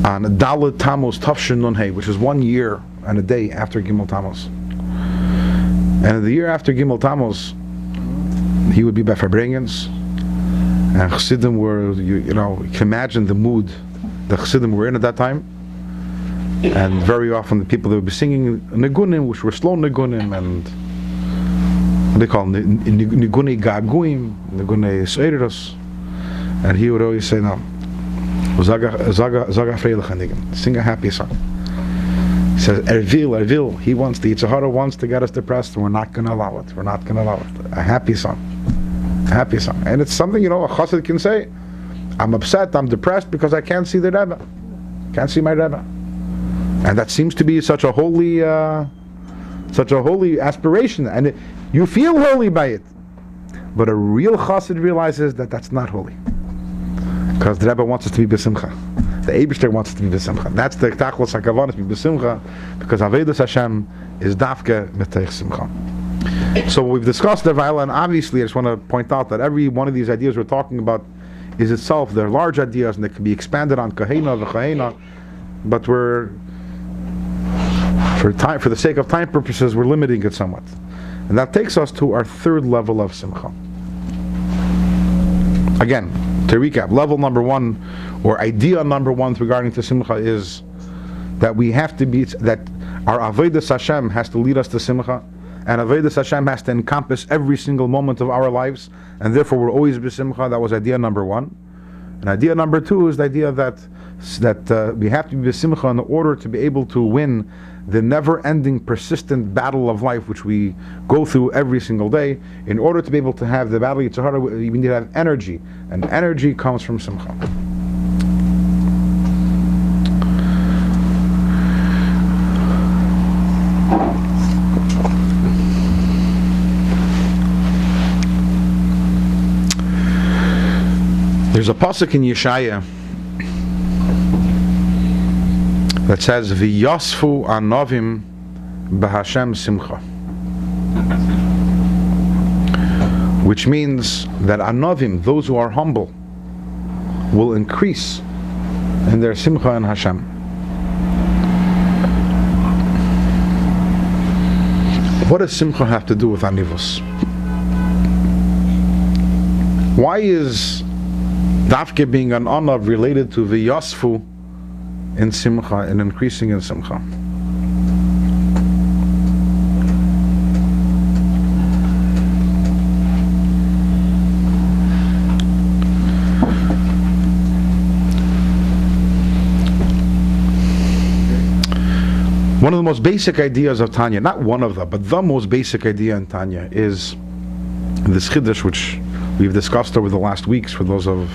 on Dalet Tammuz Tafshin Nun Hey, which is 1 year and a day after Gimel Tammuz. And the year after Gimel Tammuz, he would be by Farbrengens, and Chassidim were, you can imagine the mood the Chassidim were in at that time. And very often the people that would be singing Nigunim, which were slow Nigunim, and what they call Niguni Gaguim, Niguni Seiros. And he would always say, no, sing a happy song. He says, Ervil, he wants, the Yitzhahara wants to get us depressed, and we're not going to allow it. We're not going to allow it. A happy song. And it's something, a chassid can say, I'm upset, I'm depressed because I can't see the Rebbe. Can't see my Rebbe. And that seems to be such a holy aspiration. And you feel holy by it. But a real chassid realizes that that's not holy. Because the Rebbe wants us to be b'simcha. The Eibishter wants us to be b'simcha. That's the tachlis hakavanas, to be b'simcha, because Avodas Hashem is dafke b'teich simcha. So we've discussed the Vayla, and obviously I just want to point out that every one of these ideas we're talking about is itself, they're large ideas and they can be expanded on kahena v'chahena, but for the sake of time purposes, we're limiting it somewhat. And that takes us to our third level of simcha. Again, to recap, level number one, or idea number one regarding to simcha is that we have to be, that our avodas Hashem has to lead us to simcha, and avodas Hashem has to encompass every single moment of our lives, and therefore we're always b'simcha. That was idea number one. And idea number two is the idea that we have to be b'simcha in order to be able to win the never-ending, persistent battle of life which we go through every single day. In order to be able to have the battle of Yitzhahara, we need to have energy, and energy comes from simcha. There's a pasuk in Yeshaya that says, "V'yasfu anovim b'Hashem simcha," which means that anovim, those who are humble, will increase in their simcha in Hashem. What does simcha have to do with anivus? Why is dafke being an anav related to v'yasfu in simcha and increasing in simcha? One of the most basic ideas of Tanya, not one of them, but the most basic idea in Tanya is this chiddush, which we've discussed over the last weeks for those who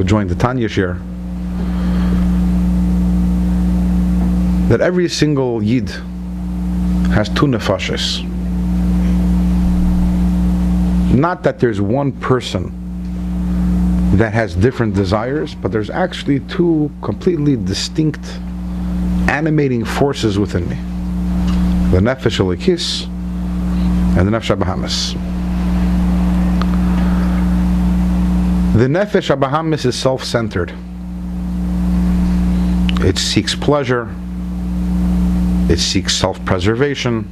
joined the Tanya Shiur, that every single Yid has two nefashos. Not that there's one person that has different desires, but there's actually two completely distinct animating forces within me. The Nefesh Elikis and the Nefesh Abahamis. The Nefesh Abahamis is self-centered. It seeks pleasure. It seeks self-preservation.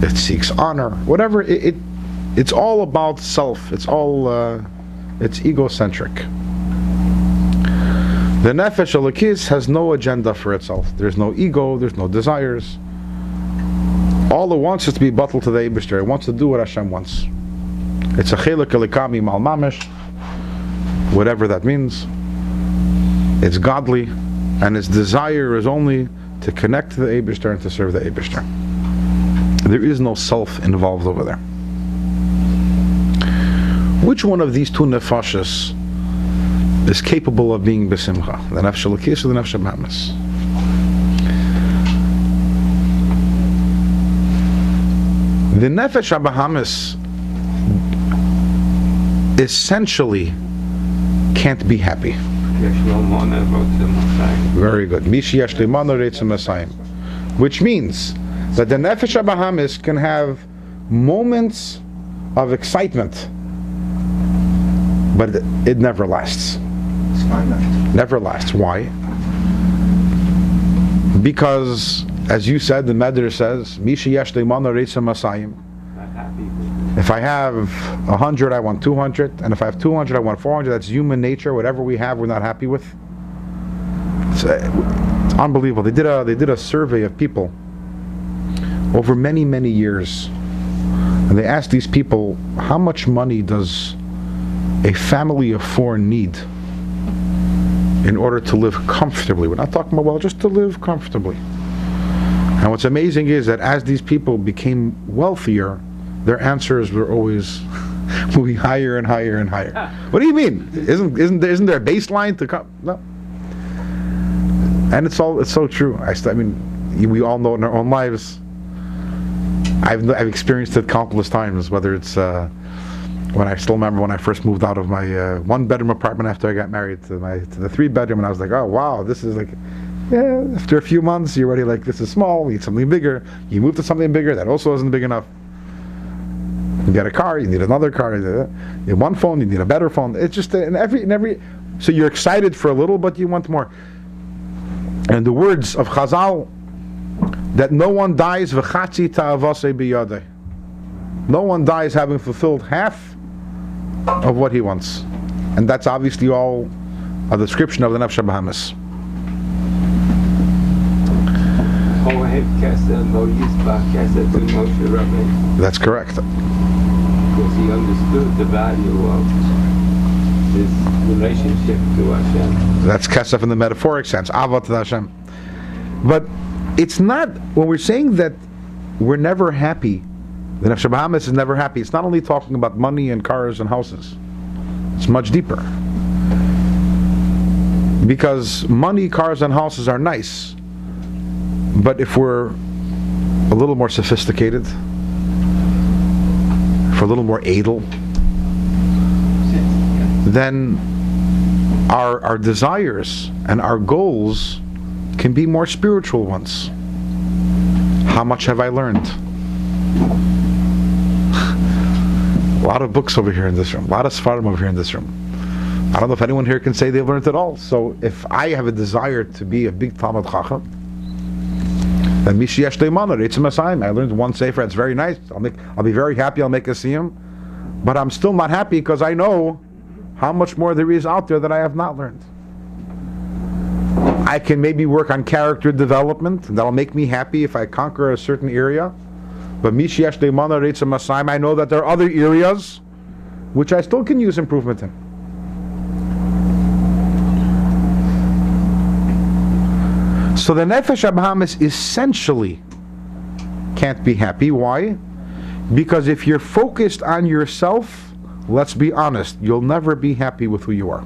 It seeks honor. Whatever. It's all about self. It's all. It's egocentric. The Nefesh Elikis has no agenda for itself. There's no ego. There's no desires. All it wants is to be bottled to the Eibishter. It wants to do what Hashem wants. It's a chelik elikami mal mamish, whatever that means. It's godly, and its desire is only to connect to the Eibishter and to serve the Eibishter. There is no self involved over there. Which one of these two nefashas is capable of being besimcha? The Nefesh Elikis or the Nefesh Abahamis? The Nefesh Abahamis essentially can't be happy. Very good. Which means that the Nefesh Abahamis can have moments of excitement, but it never lasts.
It's finite.
Never lasts. Why? Because, as you said, the Medrash says, if I have 100, I want 200, and if I have 200, I want 400. That's human nature. Whatever we have, we're not happy with. It's unbelievable. They did a survey of people over many, many years, and they asked these people, how much money does a family of 4 need in order to live comfortably? We're not talking about, well, just to live comfortably. And what's amazing is that as these people became wealthier, their answers were always moving higher and higher and higher. What do you mean? Isn't there a baseline to come? No. And it's so true. I mean, we all know in our own lives. I've experienced it countless times. Whether it's when I still remember when I first moved out of my 1-bedroom apartment after I got married to the 3-bedroom, and I was like, oh wow, this is like. Yeah, after a few months, you're already like, this is small, we need something bigger. You move to something bigger, that also isn't big enough. You get a car, you need another car. You need one phone, you need a better phone. It's just in every. So you're excited for a little, but you want more. And the words of Chazal, that no one dies v'chatzi ta'avasei biyadeh. No one dies having fulfilled half of what he wants. And that's obviously all a description of the Nefesh Abahamis. That's correct.
Because he understood the value of his relationship to Hashem.
That's kesef in the metaphoric sense, avat to Hashem. But it's not, when we're saying that we're never happy, the Nefesh Abahamis is never happy, it's not only talking about money and cars and houses. It's much deeper. Because money, cars, and houses are nice. But if we're a little more sophisticated, if we're a little more edel, then our desires and our goals can be more spiritual ones. How much have I learned? A lot of books over here in this room, a lot of Sfarim over here in this room. I don't know if anyone here can say they've learned it all. So if I have a desire to be a big Talmud Chacham, then Mishiyesh Leimana, it's a Messiah. I learned one sefer, it's very nice. I'll be very happy, I'll make a siyum. But I'm still not happy because I know how much more there is out there that I have not learned. I can maybe work on character development, and that'll make me happy if I conquer a certain area. But Mishiyesh Leimana, it's a Messiah. I know that there are other areas which I still can use improvement in. So the Nefesh Abahamis essentially can't be happy. Why? Because if you're focused on yourself, let's be honest, you'll never be happy with who you are.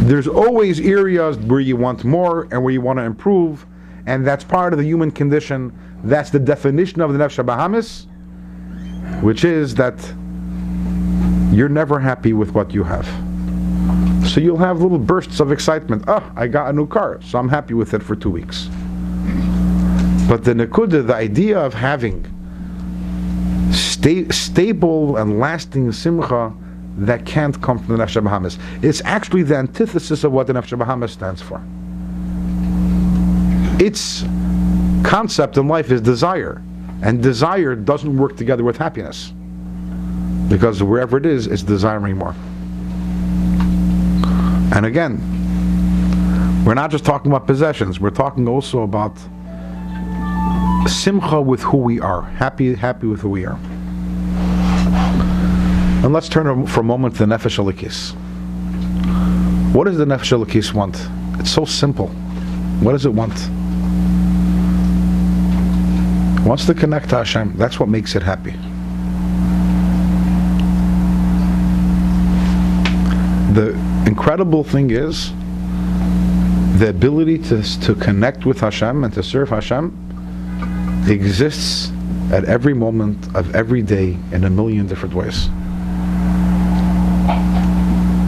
There's always areas where you want more and where you want to improve, and that's part of the human condition. That's the definition of the Nefesh Abahamis. which is that you're never happy with what you have. So you'll have little bursts of excitement. I got a new car, so I'm happy with it for 2 weeks. But the nekuda, the idea of having stable and lasting simcha, that can't come from the Nefesh Bahamis. It's actually the antithesis of what the Nefesh Bahamis stands for. Its concept in life is desire, and desire doesn't work together with happiness, because wherever it is, it's desiring more. And again, we're not just talking about possessions, we're talking also about simcha with who we are, happy with who we are. And let's turn for a moment to the Nefesh Elikis. What does the Nefesh Elikis want? It's so simple. What does it want? It wants to connect to Hashem. That's what makes it happy. The incredible thing is the ability to connect with Hashem and to serve Hashem exists at every moment of every day in a million different ways.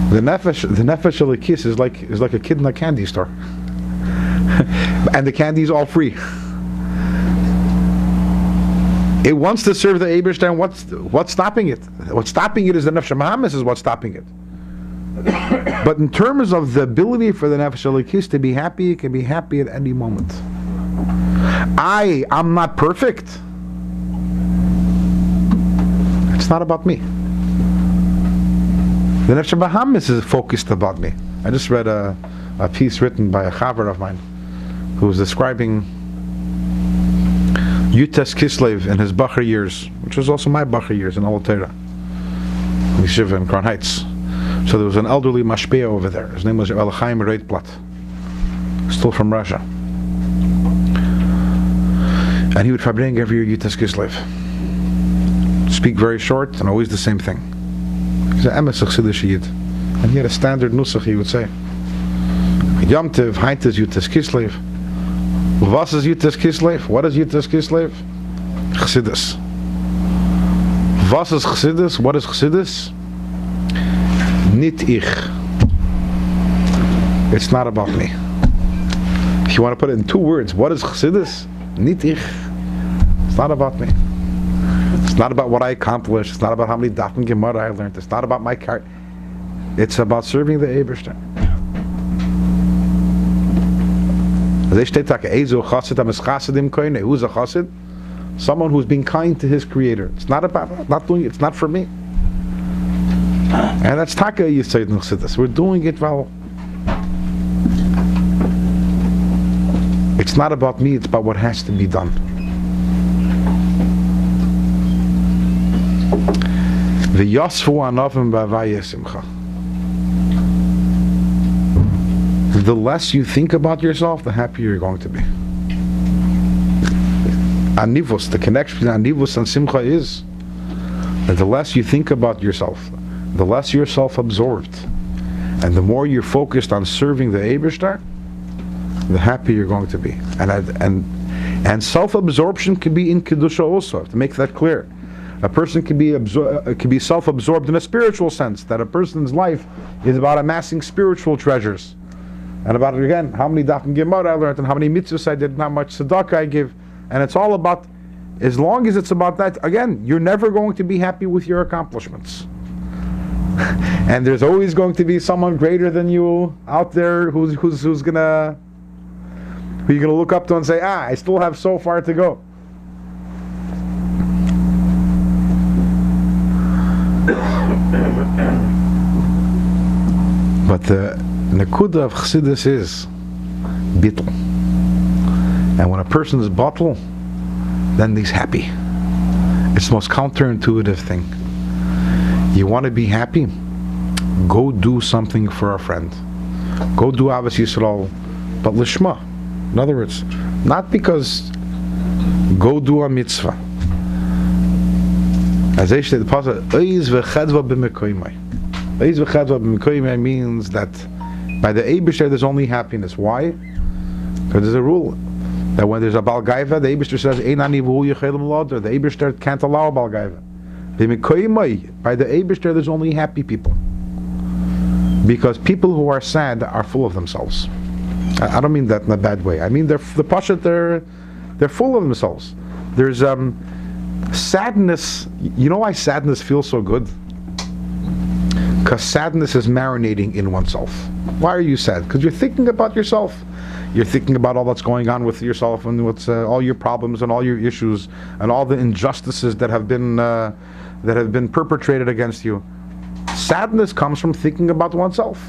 The nefesh elikis is like a kid in a candy store, and the candy is all free. It wants to serve the Eibishter, and what's stopping it? What's stopping it is the Nefesh Bahamis is what's stopping it. But in terms of the ability for the Nefesh Elikis to be happy, it can be happy at any moment. I'm not perfect. It's not about me. The Nefesh Bahamis is focused about me. I just read a piece written by a chaver of mine who was describing Yud Tes Kislev in his Bacher years, which was also my Bacher years in Alter Rebbe, Yeshiva in Crown Heights. So there was an elderly mashpea over there. His name was Elchaim Reitblatt, still from Russia. And he would fabring every year Yud Tes Kislev. Speak very short and always the same thing. He's an emes Chassidish Yid. And he had a standard nusach, he would say. Yom Tov, Heint is Yud Tes Kislev. Was is Yud Tes Kislev? What is Yud Tes Kislev? Chassidus. Was is Chassidus? What is Chassidus? Nit ich. It's not about me. If you want to put it in 2 words, what is Chassidus? Nit ich. It's not about me. It's not about what I accomplished. It's not about how many Daf and Gemara I learned. It's not about my car. It's about serving the Eibishter. Who's a chassid? Someone who's being kind to his creator. It's not about, it's not for me. And that's taka Yisayid Chassidus. We're doing it well. It's not about me, it's about what has to be done. The less you think about yourself, the happier you're going to be. Anivus, the connection between Anivus and Simcha is that the less you think about yourself, the less you're self-absorbed, and the more you're focused on serving the Eibishter, the happier you're going to be. And self-absorption can be in Kedusha also, to make that clear. A person can be self-absorbed in a spiritual sense, that a person's life is about amassing spiritual treasures. And about, again, how many Daf and Gemara I learned, and how many mitzvahs I did, and how much tzedakah I give. And it's all about, as long as it's about that, again, you're never going to be happy with your accomplishments. And there's always going to be someone greater than you out there who you're gonna look up to and say, I still have so far to go. But the nekuda of Chassidus is bittul. And when a person is bittul, then he's happy. It's the most counterintuitive thing. You want to be happy? Go do something for a friend. Go do Avos Yisrael, but lishma. In other words, not because go do a mitzvah. As they say, the pasuk, Oiz v'chadva b'mekoymai. Oiz v'chadva b'mekoymai means that by the Eibishter there's only happiness. Why? Because there's a rule that when there's a Baal Gaiva, the Eibishter says, Ein ani v'hu yechelim l'odr. The Eibishter can't allow a Baal Gaiva. By the Eibishter, there's only happy people. Because people who are sad are full of themselves. I don't mean that in a bad way. I mean they're full of themselves. There's sadness. You know why sadness feels so good? Because sadness is marinating in oneself. Why are you sad? Because you're thinking about yourself. You're thinking about all that's going on with yourself and what's all your problems and all your issues and all the injustices that have been perpetrated against you. Sadness comes from thinking about oneself.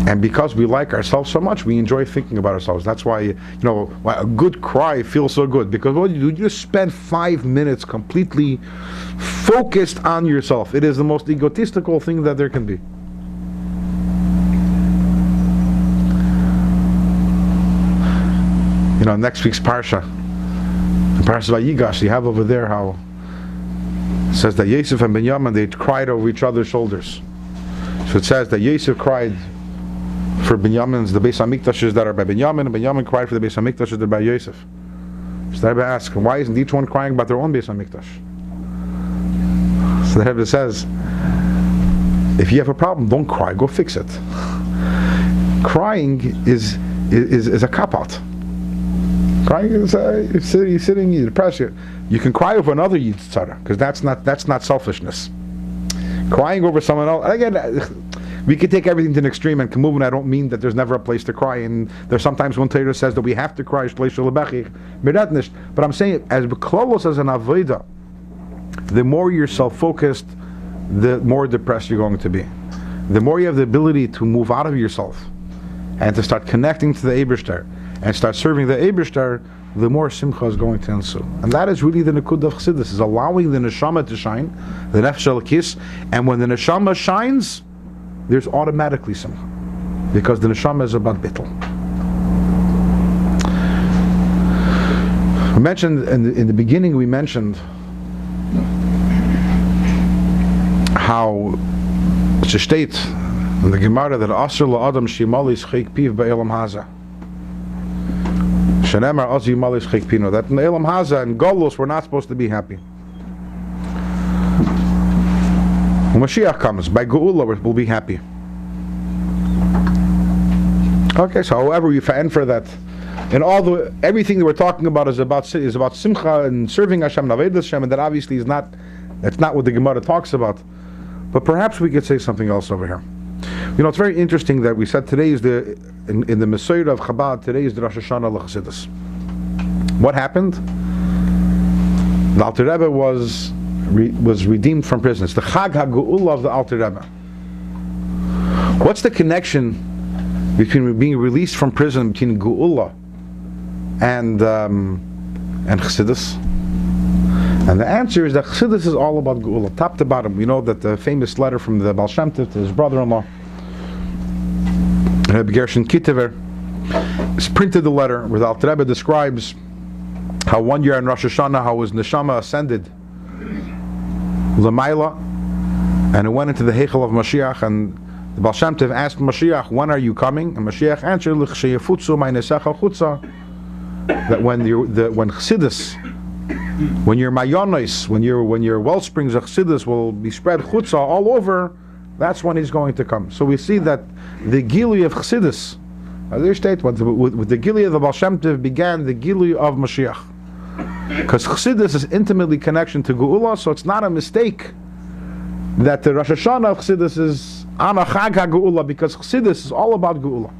And because we like ourselves so much, we enjoy thinking about ourselves. That's why, why a good cry feels so good. Because what you do, you just spend 5 minutes completely focused on yourself. It is the most egotistical thing that there can be. Next week's Parsha, the Parsha Vayigash, you have over there how it says that Yosef and Binyamin, they cried over each other's shoulders. So it says that Yosef cried for Binyamin's, the Beis HaMikdashes that are by Binyamin, and Binyamin cried for the Beis HaMikdashes that are by Yosef. So the Rebbe asks, why isn't each one crying about their own Beis HaMikdash? So the Rebbe says, if you have a problem, don't cry, go fix it. Crying is a cop-out. Crying is you're sitting, you're depressed. You can cry over another Yid's tzara, because that's not selfishness. Crying over someone else, again, we can take everything to an extreme, and Kamuvin, I don't mean that there's never a place to cry, and there's sometimes when Torah says that we have to cry, but I'm saying, as Beklolos as an Avodah, the more you're self-focused, the more depressed you're going to be. The more you have the ability to move out of yourself, and to start connecting to the Eibishter, and start serving the Eibishter, the more Simcha is going to ensue. And that is really the Nekud of Chassidus, is allowing the Neshama to shine, the Nefesh Elokis, and when the Neshama shines, there's automatically Simcha. Because the Neshama is about Bittul. We mentioned, in the beginning we mentioned how it's a state in the Gemara that Asr la'adam shimalis chayk piv ba'elam haza. Shenemar Azi Malish Chekpino, that in Elam Haza and Golos we're not supposed to be happy. When Mashiach comes, by Gueulah we'll be happy. Okay, so however we end for that, and everything that we're talking about is about Simcha and serving Hashem, Naved Hashem, and that obviously that's not what the Gemara talks about. But perhaps we could say something else over here. It's very interesting that we said today is in the Mesorah of Chabad, today is the Rosh Hashanah L'Chassidus. What happened? The Alter Rebbe was redeemed from prison. It's the Chag HaGueulah of the Alter Rebbe. What's the connection between being released from prison, between Gueulah and Chassidus? And the answer is that Chassidus is all about Gueulah, top to bottom. We know that the famous letter from the Baal Shem Tov to his brother-in-law, Rabbi Gershon Kitever, is printed the letter where the Alter Rebbe describes how one year in Rosh Hashanah, how his neshama ascended L'mayla, and it went into the Heichel of Mashiach, and the Baal Shem Tov asked Mashiach, when are you coming? And Mashiach answered, L'chsheyefutzu ma'nesecha chutza, that when Chassidus, when your mayonis, when your wellsprings of Chassidus will be spread chutza all over, that's when he's going to come. So we see that the Gueulah of Chassidus, other state, with the Gueulah of the Baal Shem Tov began the Gueulah of Mashiach. Because Chassidus is intimately connected to Gueulah, so it's not a mistake that the Rosh Hashanah of Chassidus is Ana Chag HaGueulah, because Chassidus is all about Gueulah.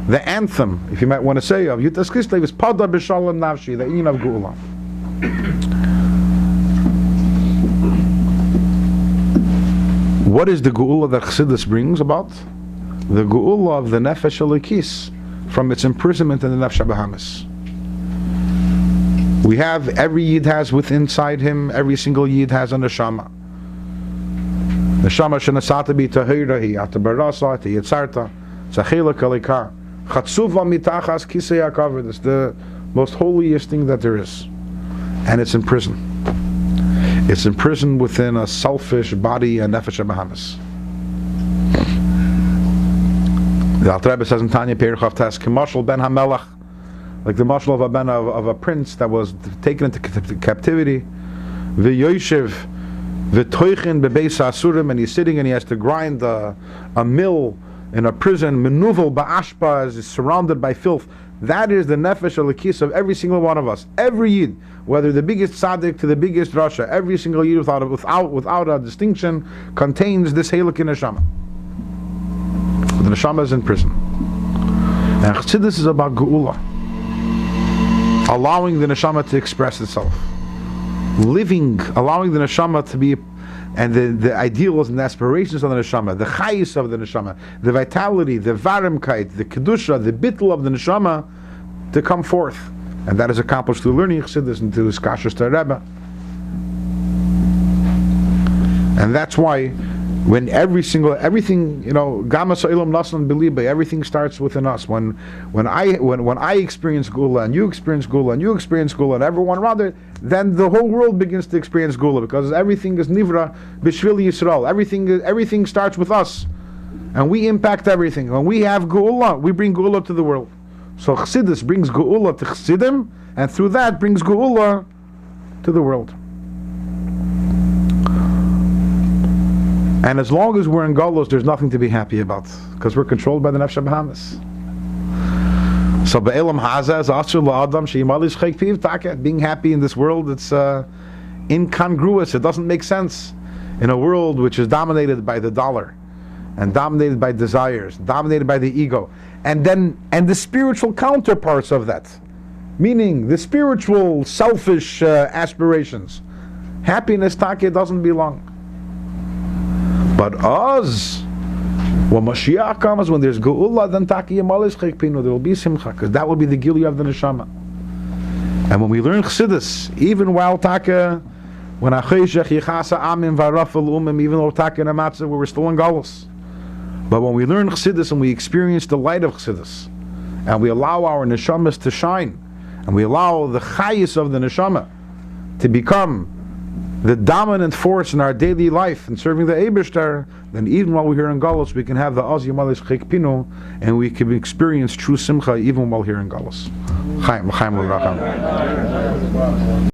The anthem, if you might want to say, of Yud Tes Kislev is Pada B'Shalom Nafshi, the Ein of Gueulah. What is the Gueulah that Chassidus brings about? The Gueulah of the Nefesh Elokis from its imprisonment in the Nefesh HaBahamis. We have, every Yid has within inside him, every single Yid has a Neshama. Neshama shenasata bi tahira hi atabarasa ti yitzarta tzachila kalika chatsuva mitachas kisei hakaver. This is the most holiest thing that there is, and it's in prison. It's imprisoned within a selfish body and nefesh habahamis. The Alter Rebbe says in Tanya Perich Tes Kimashal ben Hamelach, like the mashal of a prince that was taken into captivity, v'yoshev v'toichin bebeis asurim, and he's sitting and he has to grind a mill in a prison, menuvel ba'ashpa, is surrounded by filth. That is the nefesh alakis of every single one of us. Every yid, whether the biggest tzaddik to the biggest rasha, every single yid without a distinction contains this halak in neshama. The neshama is in prison. And Hasidut is about Gueulah, allowing the neshama to express itself, living, allowing the neshama to be, and the ideals and the aspirations of the neshama, the chayis of the neshama, the vitality, the varimkeit, the kedusha, the bittul of the neshama to come forth. And that is accomplished through learning Chassidus and through Skashus to Rebbe. And that's why when everything, Gama Sa'ilam Nasan Belibe, everything starts within us. When I experience Gueulah, and you experience Gueulah, and you experience Gueulah, and everyone around it, then the whole world begins to experience Gueulah, because everything is Nivra B'Shvil Yisrael. Everything starts with us, and we impact everything. When we have Gueulah, we bring Gueulah to the world. So Chassidus brings Gueulah to Chassidim, and through that brings Gueulah to the world. And as long as we're in Galus, there's nothing to be happy about, because we're controlled by the Nefesh HaBahamis. So be'elam haza is asur la'adam she'imalish chayk piv taka. Being happy in this world, it's incongruous. It doesn't make sense in a world which is dominated by the dollar, and dominated by desires, dominated by the ego, and the spiritual counterparts of that, meaning the spiritual selfish aspirations. Happiness taka doesn't belong. But us, when Mashiach comes, when there's Gueulah, then Taki Yamalish Chekpinu, there will be Simcha, because that will be the Gueulah of the Neshama. And when we learn Chassidus, even while Taka, when Acheshech Yichasa Amin Varafel Umim, even though Taka and Amatzah, where we're still in Galus. But when we learn Chassidus and we experience the light of Chassidus, and we allow our Neshamas to shine, and we allow the Chayis of the Neshama to become the dominant force in our daily life in serving the Eibishter, then even while we're here in Galus, we can have the Az Yamalish Chekpinu, and we can experience true Simcha even while here in Galus. Chaim l'Racham.